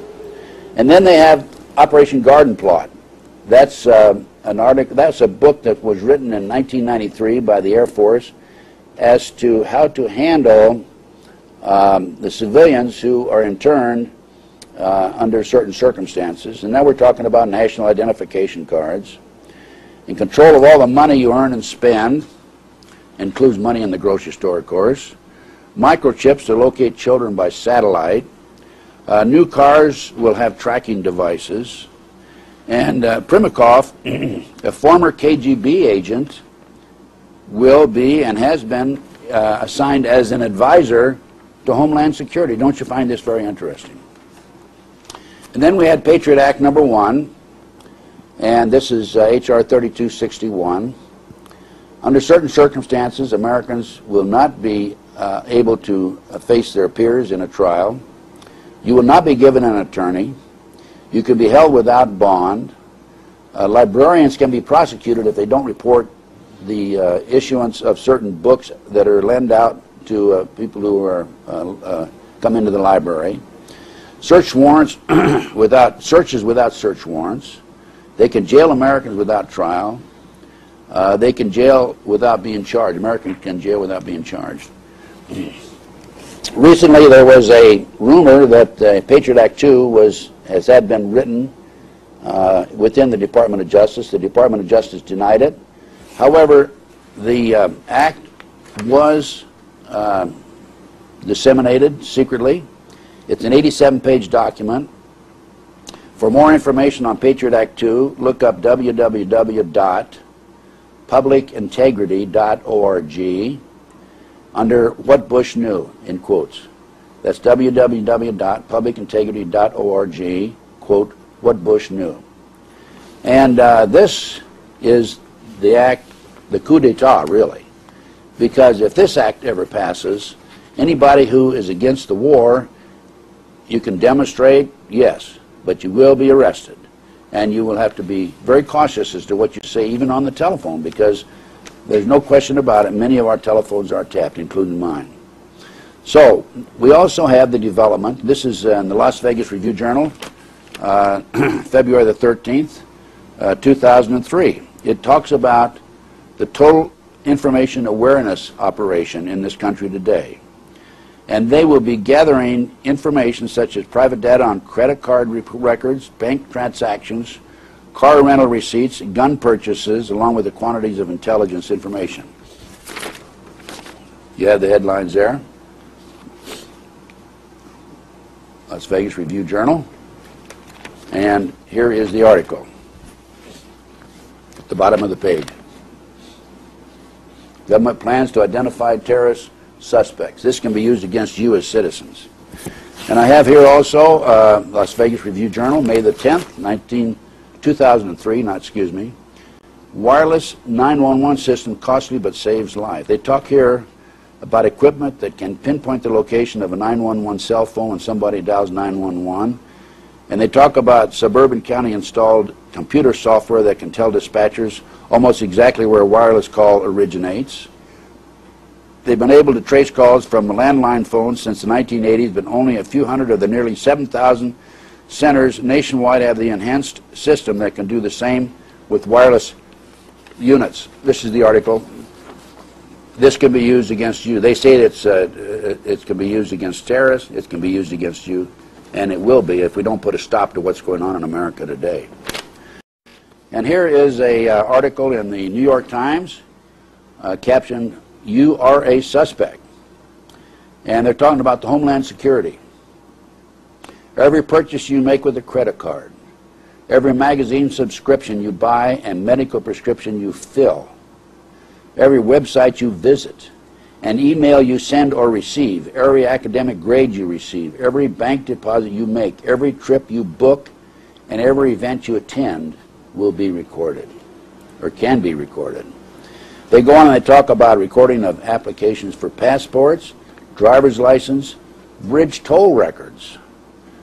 And then they have Operation Garden Plot. That's an article. That's a book that was written in 1993 by the Air Force as to how to handle the civilians who are interned under certain circumstances. And now we're talking about national identification cards. In control of all the money you earn and spend, includes money in the grocery store, of course. Microchips to locate children by satellite. New cars will have tracking devices. And Primakov, a former KGB agent, will be and has been assigned as an advisor to Homeland Security. Don't you find this very interesting? And then we had Patriot Act number 1, and this is H.R. 3261. Under certain circumstances, Americans will not be able to face their peers in a trial. You will not be given an attorney. You can be held without bond. Librarians can be prosecuted if they don't report the issuance of certain books that are lent out to people who are come into the library. Search warrants searches without search warrants. They can jail Americans without trial. They can jail without being charged. Americans can jail without being charged. Recently, there was a rumor that Patriot Act 2 had been written within the Department of Justice. The Department of Justice denied it. However, the act was disseminated secretly. It's an 87-page document. For more information on Patriot Act 2, look up www.publicintegrity.org under What Bush Knew, in quotes. That's www.publicintegrity.org, quote, What Bush Knew. And this is the act, the coup d'etat, really. Because if this act ever passes, anybody who is against the war, you can demonstrate, yes, but you will be arrested. And you will have to be very cautious as to what you say, even on the telephone, because there's no question about it, many of our telephones are tapped, including mine. So, we also have the development, this is in the Las Vegas Review-Journal, February the 13th, 2003. It talks about the total information awareness operation in this country today. And they will be gathering information such as private data on credit card records, bank transactions, car rental receipts, gun purchases, along with the quantities of intelligence information. You have the headlines there. Las Vegas Review-Journal. And here is the article at the bottom of the page. Government plans to identify terrorist suspects. This can be used against you as citizens. And I have here also Las Vegas Review-Journal, May the 10th, 2003, wireless 911 system costly but saves life. They talk here about equipment that can pinpoint the location of a 911 cell phone when somebody dials 911. And they talk about suburban county installed computer software that can tell dispatchers almost exactly where a wireless call originates. They've been able to trace calls from landline phones since the 1980s, but only a few hundred of the nearly 7,000 centers nationwide have the enhanced system that can do the same with wireless units. This is the article. This can be used against you. They say it can be used against terrorists, it can be used against you, and it will be if we don't put a stop to what's going on in America today. And here is an article in the New York Times, captioned, "You are a suspect." And they're talking about the Homeland Security. Every purchase you make with a credit card, every magazine subscription you buy and medical prescription you fill, every website you visit, an email you send or receive, every academic grade you receive, every bank deposit you make, every trip you book, and every event you attend will be recorded, or can be recorded. They go on and they talk about recording of applications for passports, driver's license, bridge toll records,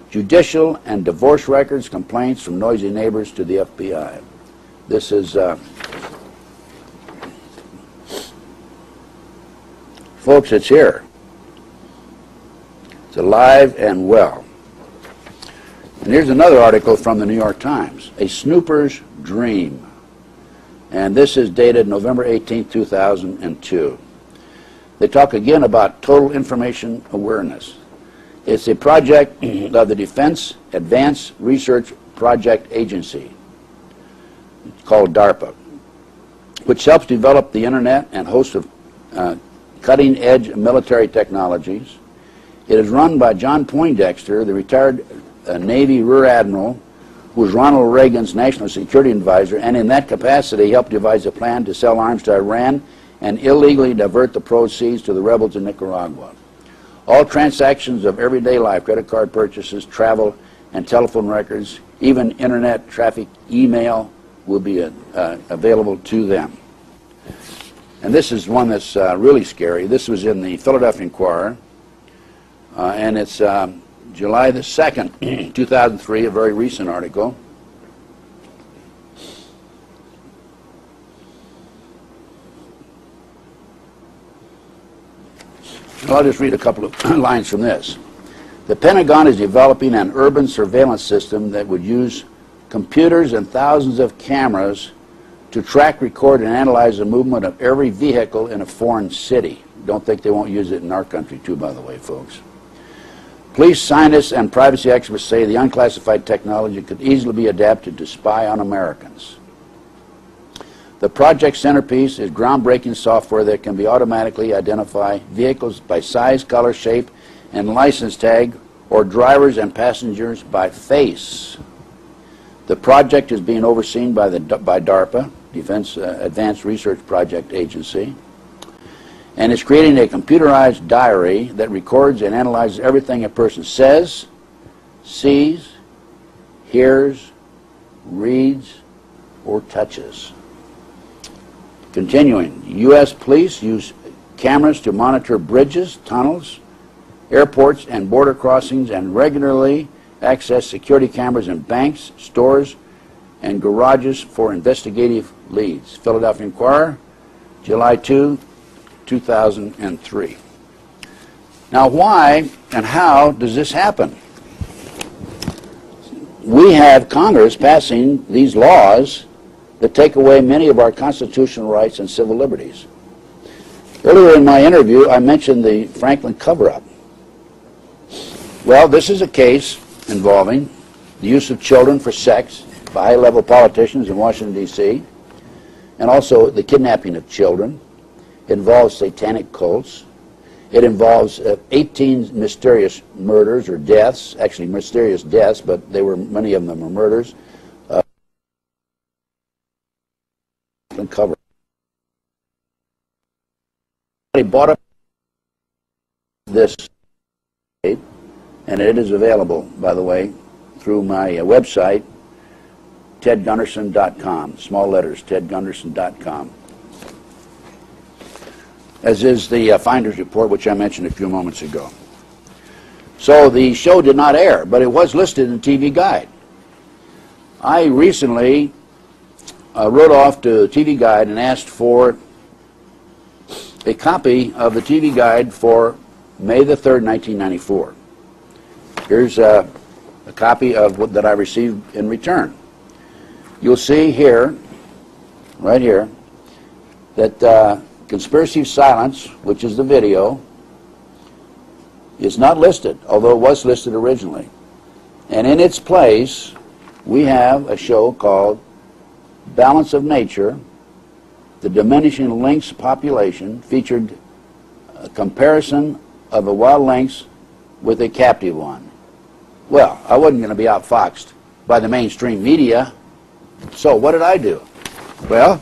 judicial and divorce records, complaints from noisy neighbors to the F.B.I. This is, folks, it's here. It's alive and well. And here's another article from the New York Times, A Snooper's Dream. And this is dated November 18, 2002. They talk again about total information awareness. It's a project of the Defense Advanced Research Project Agency, called DARPA, which helps develop the internet and host of cutting-edge military technologies. It is run by John Poindexter, the retired Navy Rear Admiral, who was Ronald Reagan's national security advisor, and in that capacity helped devise a plan to sell arms to Iran and illegally divert the proceeds to the rebels in Nicaragua. All transactions of everyday life, credit card purchases, travel, and telephone records, even internet traffic, email, will be available to them. And this is one that's really scary. This was in the Philadelphia Inquirer, and it's July the 2nd, 2003, a very recent article. I'll just read a couple of lines from this. The Pentagon is developing an urban surveillance system that would use computers and thousands of cameras to track, record, and analyze the movement of every vehicle in a foreign city. Don't think they won't use it in our country, too, by the way, folks. Police, scientists, and privacy experts say the unclassified technology could easily be adapted to spy on Americans. The project centerpiece is groundbreaking software that can automatically identify vehicles by size, color, shape, and license tag, or drivers and passengers by face. The project is being overseen by DARPA, Defense Advanced Research Project Agency, and is creating a computerized diary that records and analyzes everything a person says, sees, hears, reads, or touches. Continuing, U.S. police use cameras to monitor bridges, tunnels, airports, and border crossings, and regularly access security cameras in banks, stores, and garages for investigative leads. Philadelphia Inquirer, July 2, 2003. Now, why and how does this happen? We have Congress passing these laws that take away many of our constitutional rights and civil liberties. Earlier in my interview, I mentioned the Franklin cover-up. Well, this is a case involving the use of children for sex by high-level politicians in Washington, D.C., and also the kidnapping of children. It involves satanic cults. It involves 18 mysterious murders or deaths, actually mysterious deaths, but many of them were murders. Cover. I bought up this tape, and it is available, by the way, through my website, tedgunderson.com, small letters, tedgunderson.com, as is the Finder's Report, which I mentioned a few moments ago. So the show did not air, but it was listed in TV Guide. I recently wrote off to TV Guide and asked for a copy of the TV Guide for May the 3rd, 1994. Here's a copy of what that I received in return. You'll see here, right here, that Conspiracy of Silence, which is the video, is not listed, although it was listed originally. And in its place, we have a show called Balance of Nature, the Diminishing Lynx Population, featured a comparison of a wild lynx with a captive one. Well, I wasn't going to be outfoxed by the mainstream media, so what did I do? Well,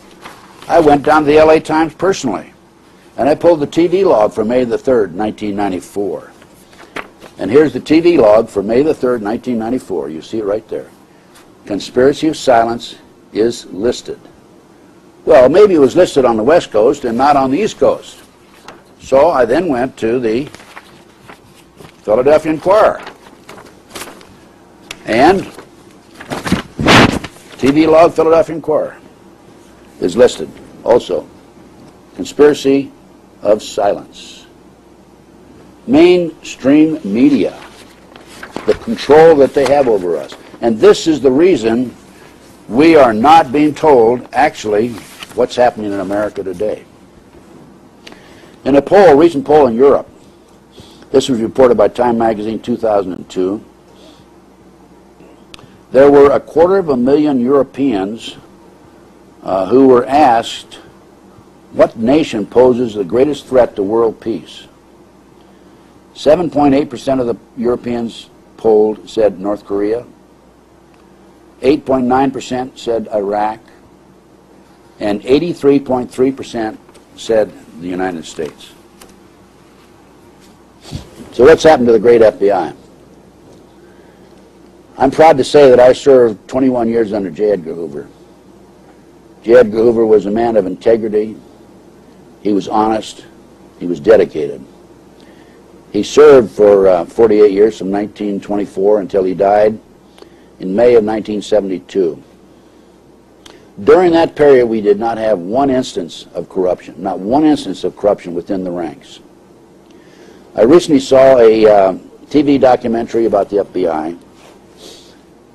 I went down to the LA Times personally, and I pulled the TV log for May the 3rd, 1994. And here's the TV log for May the 3rd, 1994. You see it right there. Conspiracy of Silence is listed. Well, maybe it was listed on the West Coast and not on the East Coast. So I then went to the Philadelphia Inquirer. And TV log Philadelphia Inquirer is listed also. Conspiracy of Silence. Mainstream media, the control that they have over us. And this is the reason we are not being told, actually, what's happening in America today. In a poll, a recent poll in Europe, this was reported by Time Magazine 2002, there were 250,000 Europeans who were asked what nation poses the greatest threat to world peace. 7.8% of the Europeans polled said North Korea, 8.9% said Iraq, and 83.3% said the United States. So what's happened to the great FBI? I'm proud to say that I served 21 years under J. Edgar Hoover. J. Edgar Hoover was a man of integrity. He was honest. He was dedicated. He served for 48 years, from 1924 until he died in May of 1972. During that period, we did not have one instance of corruption, not one instance of corruption within the ranks. I recently saw a TV documentary about the FBI,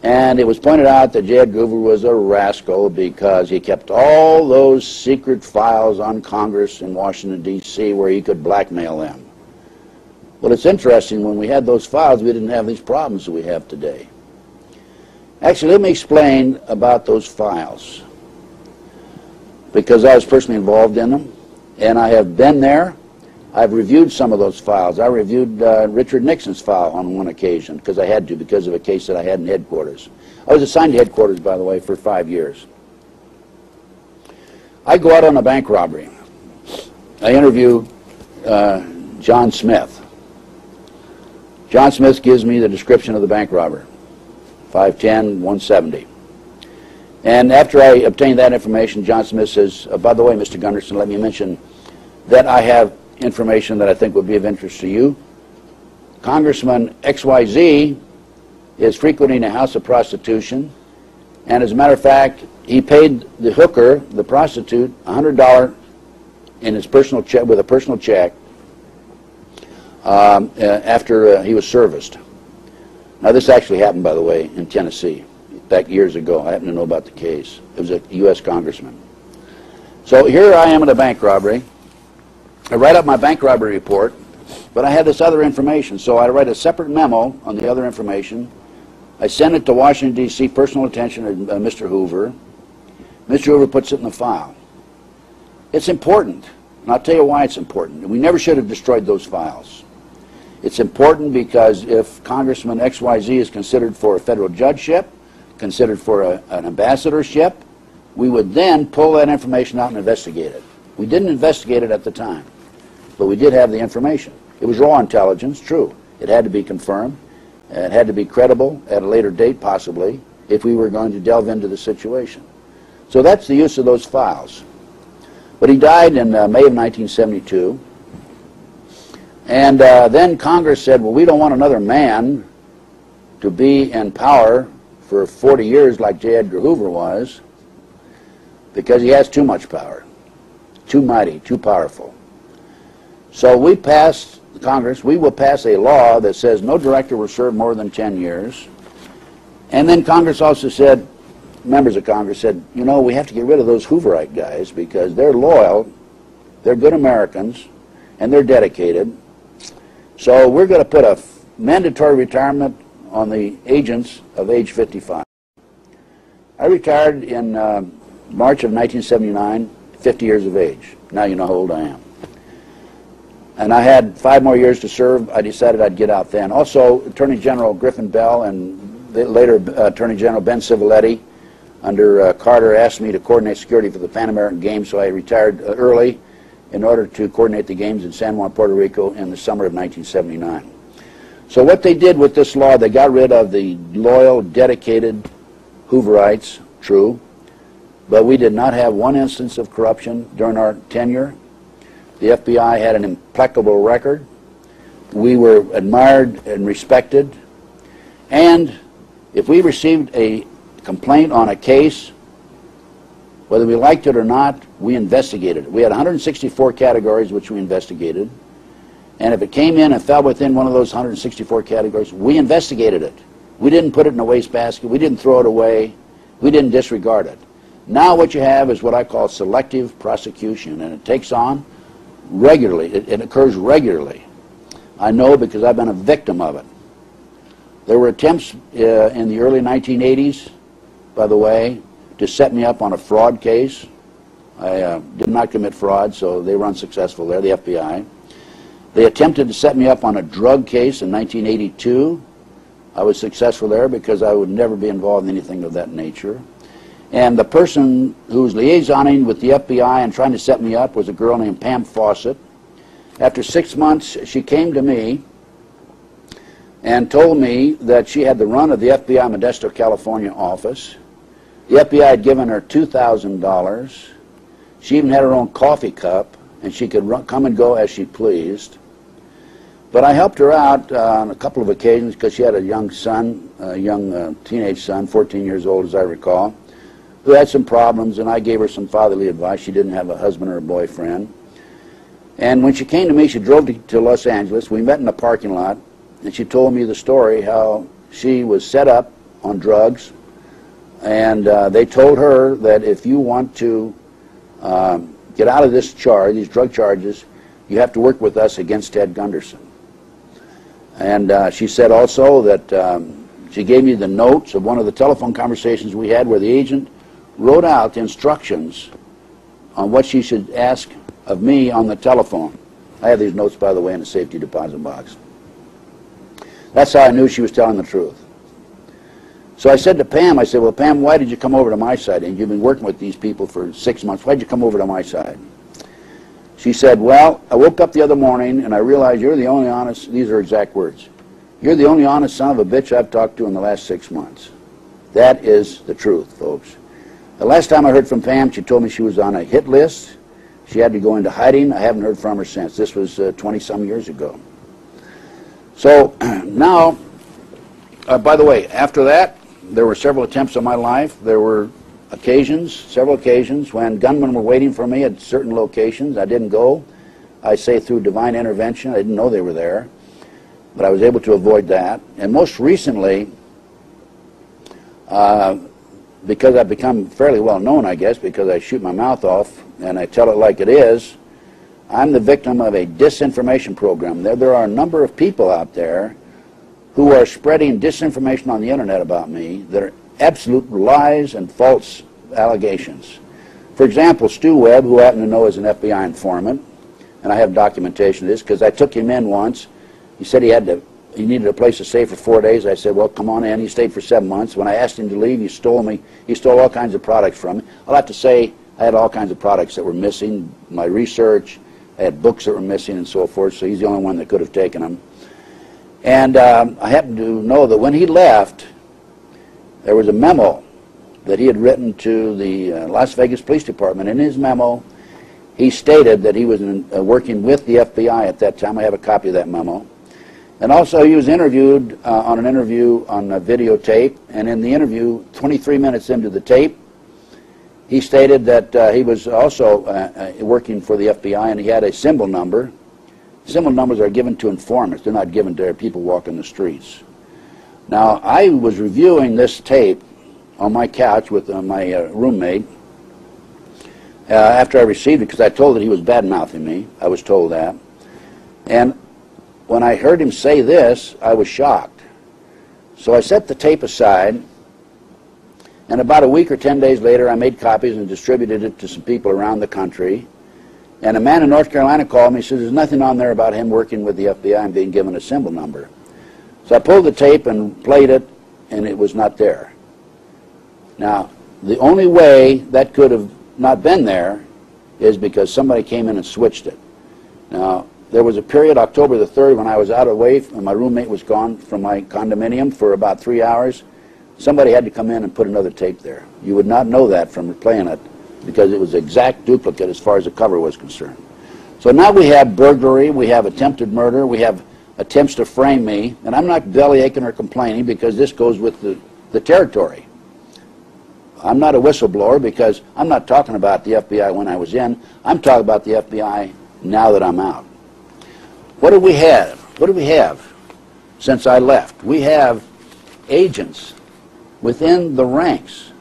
and it was pointed out that J. Edgar Hoover was a rascal because he kept all those secret files on Congress in Washington, D.C., where he could blackmail them. Well, it's interesting, when we had those files, we didn't have these problems that we have today. Actually, let me explain about those files, because I was personally involved in them, and I have been there. I've reviewed some of those files. I reviewed Richard Nixon's file on one occasion, because I had to, because of a case that I had in headquarters. I was assigned to headquarters, by the way, for 5 years. I go out on a bank robbery. I interview John Smith. John Smith gives me the description of the bank robber, 5'10", 170. And after I obtain that information, John Smith says, by the way, Mr. Gunderson, let me mention that I have information that I think would be of interest to you. Congressman XYZ is frequenting a house of prostitution, and as a matter of fact, he paid the hooker, the prostitute, $100 in his personal check, with a personal check, after he was serviced. Now, this actually happened, by the way, in Tennessee, back years ago. I happen to know about the case. It was a U.S. congressman. So here I am at a bank robbery. I write up my bank robbery report, but I had this other information, so I write a separate memo on the other information. I send it to Washington, D.C., personal attention of Mr. Hoover. Mr. Hoover puts it in the file. It's important, and I'll tell you why it's important. We never should have destroyed those files. It's important because if Congressman XYZ is considered for a federal judgeship, considered for an ambassadorship, we would then pull that information out and investigate it. We didn't investigate it at the time, but we did have the information. It was raw intelligence, true. It had to be confirmed. It had to be credible at a later date, possibly, if we were going to delve into the situation. So that's the use of those files. But he died in May of 1972. And then Congress said, well, we don't want another man to be in power for 40 years like J. Edgar Hoover was, because he has too much power, too mighty, too powerful. So we passed, Congress, we will pass a law that says no director will serve more than 10 years. And then Congress also said, members of Congress said, you know, we have to get rid of those Hooverite guys because they're loyal, they're good Americans, and they're dedicated. So we're going to put a mandatory retirement on the agents of age 55. I retired in March of 1979, 50 years of age. Now you know how old I am. And I had 5 more years to serve. I decided I'd get out then. Also, Attorney General Griffin Bell and later Attorney General Ben Civiletti under Carter asked me to coordinate security for the Pan American Games, so I retired early in order to coordinate the games in San Juan, Puerto Rico in the summer of 1979. So what they did with this law, they got rid of the loyal, dedicated Hooverites, true, but we did not have one instance of corruption during our tenure. The FBI had an impeccable record. We were admired and respected. And if we received a complaint on a case, whether we liked it or not, we investigated it. We had 164 categories which we investigated. And if it came in and fell within one of those 164 categories, we investigated it. We didn't put it in a wastebasket. We didn't throw it away. We didn't disregard it. Now what you have is what I call selective prosecution, and it takes on regularly. It occurs regularly. I know because I've been a victim of it. There were attempts in the early 1980s, by the way, to set me up on a fraud case. I did not commit fraud, so they were unsuccessful there, the FBI. They attempted to set me up on a drug case in 1982. I was successful there because I would never be involved in anything of that nature. And the person who was liaisoning with the FBI and trying to set me up was a girl named Pam Fawcett. After 6 months, she came to me and told me that she had the run of the FBI Modesto, California office. The FBI had given her $2,000. She even had her own coffee cup, and she could come and go as she pleased. But I helped her out on a couple of occasions because she had a young son, a young teenage son, 14 years old as I recall, who had some problems, and I gave her some fatherly advice. She didn't have a husband or a boyfriend. And when she came to me, she drove to Los Angeles. We met in a parking lot, and she told me the story how she was set up on drugs, and they told her that if you want to get out of this charge, these drug charges, you have to work with us against Ted Gunderson. And she said also that she gave me the notes of one of the telephone conversations we had where the agent wrote out the instructions on what she should ask of me on the telephone. I have these notes, by the way, in a safety deposit box. That's how I knew she was telling the truth. So I said to Pam, I said, well, Pam, why did you come over to my side? And you've been working with these people for 6 months. Why did you come over to my side? She said, well, I woke up the other morning and I realized you're the only honest, these are exact words, you're the only honest son of a bitch I've talked to in the last 6 months. That is the truth, folks. The last time I heard from Pam, she told me she was on a hit list. She had to go into hiding. I haven't heard from her since. This was 20-some years ago. So now, by the way, after that, there were several attempts on my life. There were occasions, several occasions, when gunmen were waiting for me at certain locations. I didn't go. I say through divine intervention. I didn't know they were there. But I was able to avoid that. And most recently, because I've become fairly well known, I guess, because I shoot my mouth off and I tell it like it is, I'm the victim of a disinformation program. There are a number of people out there who are spreading disinformation on the internet about me that are absolute lies and false allegations. For example, Stu Webb, who I happen to know as an FBI informant, and I have documentation of this because I took him in once. He said he needed a place to stay for 4 days. I said, well, come on in. He stayed for 7 months. When I asked him to leave, he stole all kinds of products from me. I'll have to say I had all kinds of products that were missing, my research, I had books that were missing and so forth, so he's the only one that could have taken them. And I happen to know that when he left, there was a memo that he had written to the Las Vegas Police Department. In his memo, he stated that he was working with the FBI at that time. I have a copy of that memo. And also he was interviewed on an interview on a videotape, and in the interview, 23 minutes into the tape, he stated that he was also working for the FBI, and he had a symbol number. Symbol numbers are given to informants. They're not given to people walking the streets. Now, I was reviewing this tape on my couch with my roommate after I received it, because I told that he was bad-mouthing me. I was told that. And when I heard him say this, I was shocked. So I set the tape aside, and about a week or 10 days later, I made copies and distributed it to some people around the country. And a man in North Carolina called me and said, there's nothing on there about him working with the FBI and being given a symbol number. So I pulled the tape and played it, and it was not there. Now, the only way that could have not been there is because somebody came in and switched it. Now, there was a period, October the 3rd, when I was out away, and my roommate was gone from my condominium for about 3 hours. Somebody had to come in and put another tape there. You would not know that from playing it, because it was exact duplicate as far as the cover was concerned. So now we have burglary, we have attempted murder, we have attempts to frame me, and I'm not belly aching or complaining because this goes with the territory. I'm not a whistleblower because I'm not talking about the FBI when I was in. I'm talking about the FBI now that I'm out. What do we have? What do we have since I left? We have agents within the ranks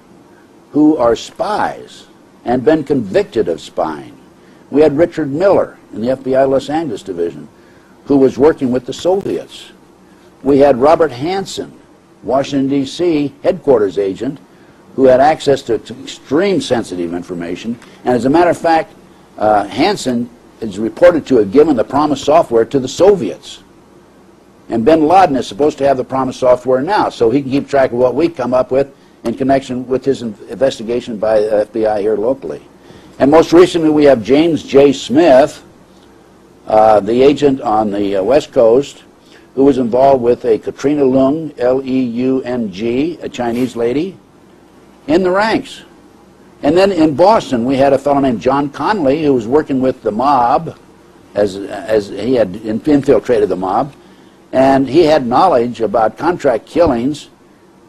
who are spies and been convicted of spying. We had Richard Miller in the FBI Los Angeles division, who was working with the Soviets. We had Robert Hansen, Washington, D.C. headquarters agent, who had access to extreme sensitive information. And as a matter of fact, Hansen is reported to have given the promised software to the Soviets. And bin Laden is supposed to have the promised software now, so he can keep track of what we come up with in connection with his investigation by the FBI here locally. And most recently we have James J. Smith, the agent on the West Coast, who was involved with a Katrina Leung, L-E-U-N-G, a Chinese lady, in the ranks. And then in Boston, we had a fellow named John Conley who was working with the mob, as he had infiltrated the mob, and he had knowledge about contract killings,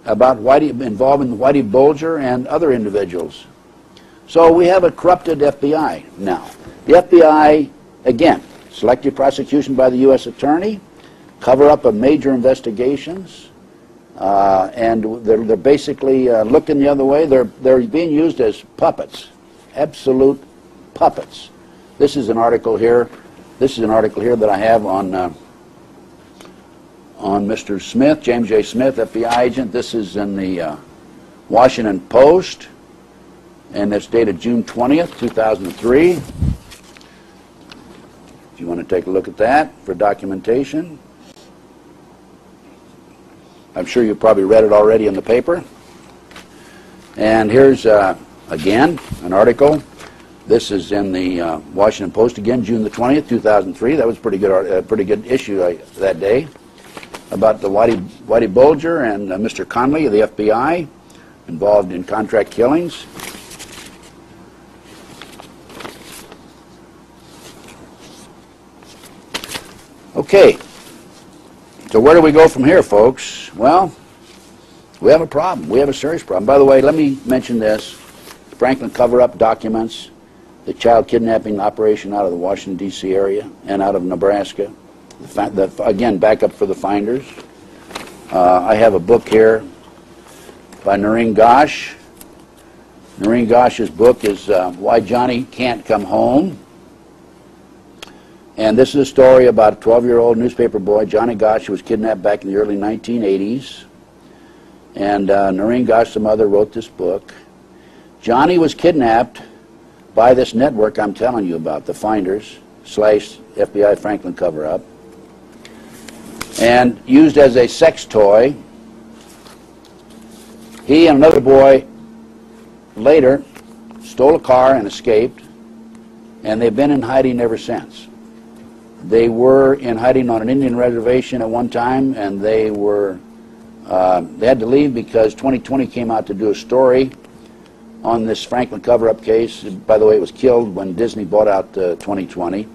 about involving Whitey Bulger and other individuals. So we have a corrupted FBI now. The FBI, again, selective prosecution by the U.S. Attorney, cover up of major investigations, and they're basically looking the other way. They're being used as puppets, absolute puppets. This is an article here. This is an article here that I have on Mr. Smith, James J. Smith, FBI agent. This is in the Washington Post, and it's dated June 20th, 2003. If you want to take a look at that for documentation. I'm sure you probably read it already in the paper. And here's, again, an article. This is in the Washington Post again, June the 20th, 2003. That was a pretty good issue that day, about the Whitey Bulger and Mr. Conley of the FBI involved in contract killings. Okay. So where do we go from here, folks? Well, we have a problem. We have a serious problem. By the way, let me mention this. Franklin cover-up documents, the child kidnapping operation out of the Washington, D.C. area and out of Nebraska. Again, backup for the finders. I have a book here by Noreen Gosh. Noreen Gosh's book is Why Johnny Can't Come Home. And this is a story about a 12-year-old newspaper boy, Johnny Gosh, who was kidnapped back in the early 1980s. And Noreen Gosh, the mother, wrote this book. Johnny was kidnapped by this network I'm telling you about, the Finders / FBI Franklin cover-up, and used as a sex toy. He and another boy later stole a car and escaped, and they've been in hiding ever since. They were in hiding on an Indian reservation at one time, and they had to leave because 2020 came out to do a story on this Franklin cover-up case. By the way, it was killed when Disney bought out 2020.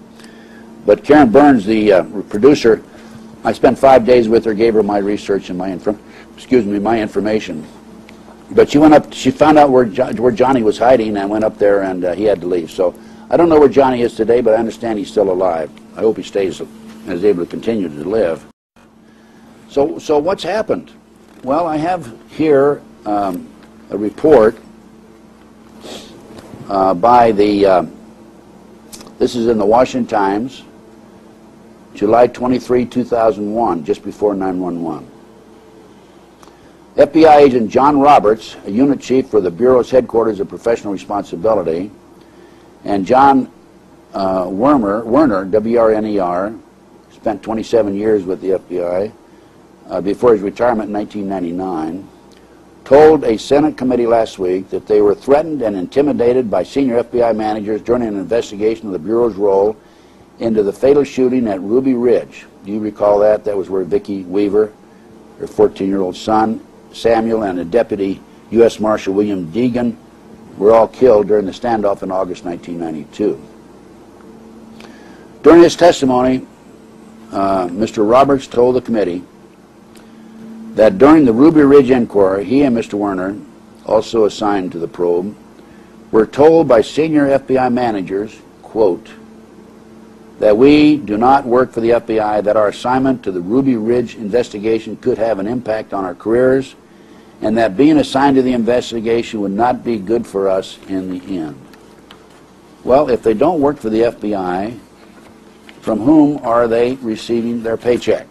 But Karen Burns, the producer, I spent 5 days with her, gave her my research and my information. But she went up, she found out where Johnny was hiding and went up there, and he had to leave. So I don't know where Johnny is today, but I understand he's still alive. I hope he stays and is able to continue to live. So what's happened? Well, I have here a report by the, this is in the Washington Times, July 23, 2001, just before 9/11. FBI agent John Roberts, a unit chief for the Bureau's headquarters of professional responsibility, and John Werner, W-R-N-E-R, spent 27 years with the FBI before his retirement in 1999, told a Senate committee last week that they were threatened and intimidated by senior FBI managers during an investigation of the Bureau's role into the fatal shooting at Ruby Ridge. Do you recall that? That was where Vicki Weaver, her 14-year-old son, Samuel, and a deputy U.S. Marshal William Deegan were all killed during the standoff in August 1992. During his testimony, Mr. Roberts told the committee that during the Ruby Ridge inquiry, he and Mr. Werner, also assigned to the probe, were told by senior FBI managers, quote, that we do not work for the FBI, that our assignment to the Ruby Ridge investigation could have an impact on our careers, and that being assigned to the investigation would not be good for us in the end. Well, if they don't work for the FBI, from whom are they receiving their paycheck?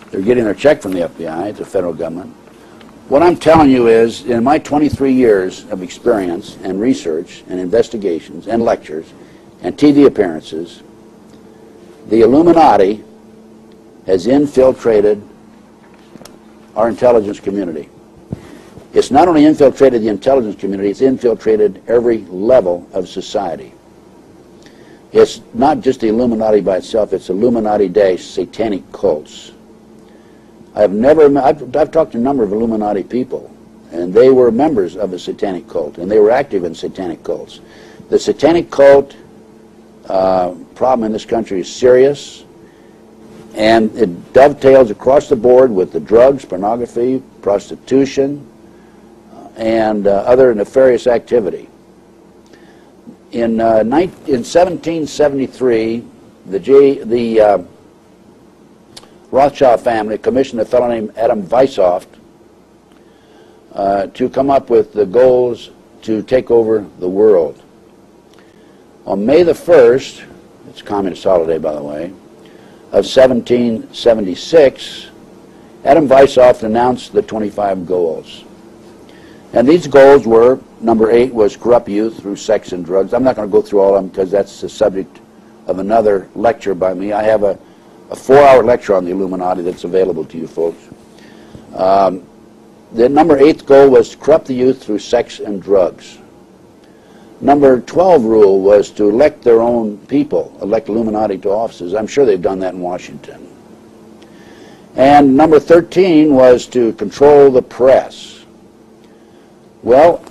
They're getting their check from the FBI, the federal government. What I'm telling you is, in my 23 years of experience and research and investigations and lectures and TV appearances, the Illuminati has infiltrated our intelligence community. It's not only infiltrated the intelligence community, it's infiltrated every level of society. It's not just the Illuminati by itself, it's Illuminati-satanic cults. I've talked to a number of Illuminati people, and they were members of a satanic cult, and they were active in satanic cults. The satanic cult problem in this country is serious, and it dovetails across the board with the drugs, pornography, prostitution, and other nefarious activity. In 1773, the Rothschild family commissioned a fellow named Adam Weishaupt to come up with the goals to take over the world. On May the 1st, it's Communist holiday, by the way, of 1776, Adam Weishaupt announced the 25 goals. And these goals were, number 8 was corrupt youth through sex and drugs. I'm not going to go through all of them because that's the subject of another lecture by me. I have a 4-hour lecture on the Illuminati that's available to you folks. The number 8th goal was to corrupt the youth through sex and drugs. Number 12 rule was to elect their own people, elect Illuminati to offices. I'm sure they've done that in Washington. And number 13 was to control the press. Well,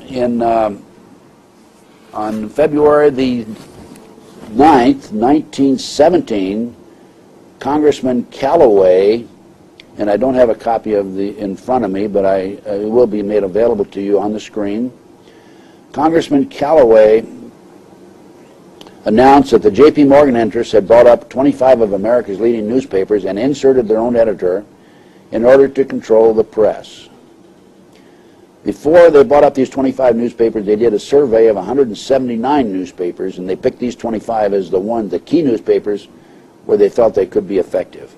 on February the 9th, 1917, Congressman Calloway, and I don't have a copy of in front of me, but it will be made available to you on the screen. Congressman Calloway announced that the J.P. Morgan interests had bought up 25 of America's leading newspapers and inserted their own editor in order to control the press. Before they bought up these 25 newspapers, they did a survey of 179 newspapers, and they picked these 25 as the key newspapers where they felt they could be effective.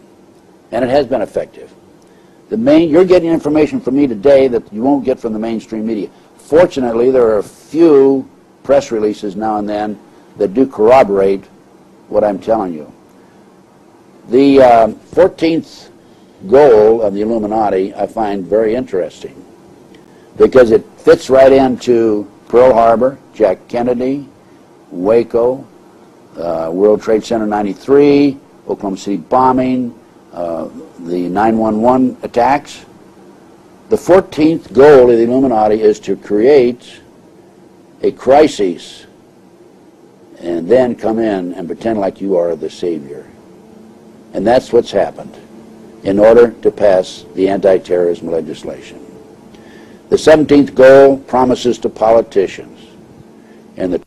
And it has been effective. You're getting information from me today that you won't get from the mainstream media. Fortunately, there are a few press releases now and then that do corroborate what I'm telling you. The 14th goal of the Illuminati I find very interesting because it fits right into Pearl Harbor, Jack Kennedy, Waco, World Trade Center 93, Oklahoma City bombing, the 9/11 attacks. The 14th goal of the Illuminati is to create a crisis and then come in and pretend like you are the savior. And that's what's happened in order to pass the anti-terrorism legislation. The 17th goal promises to politicians, and the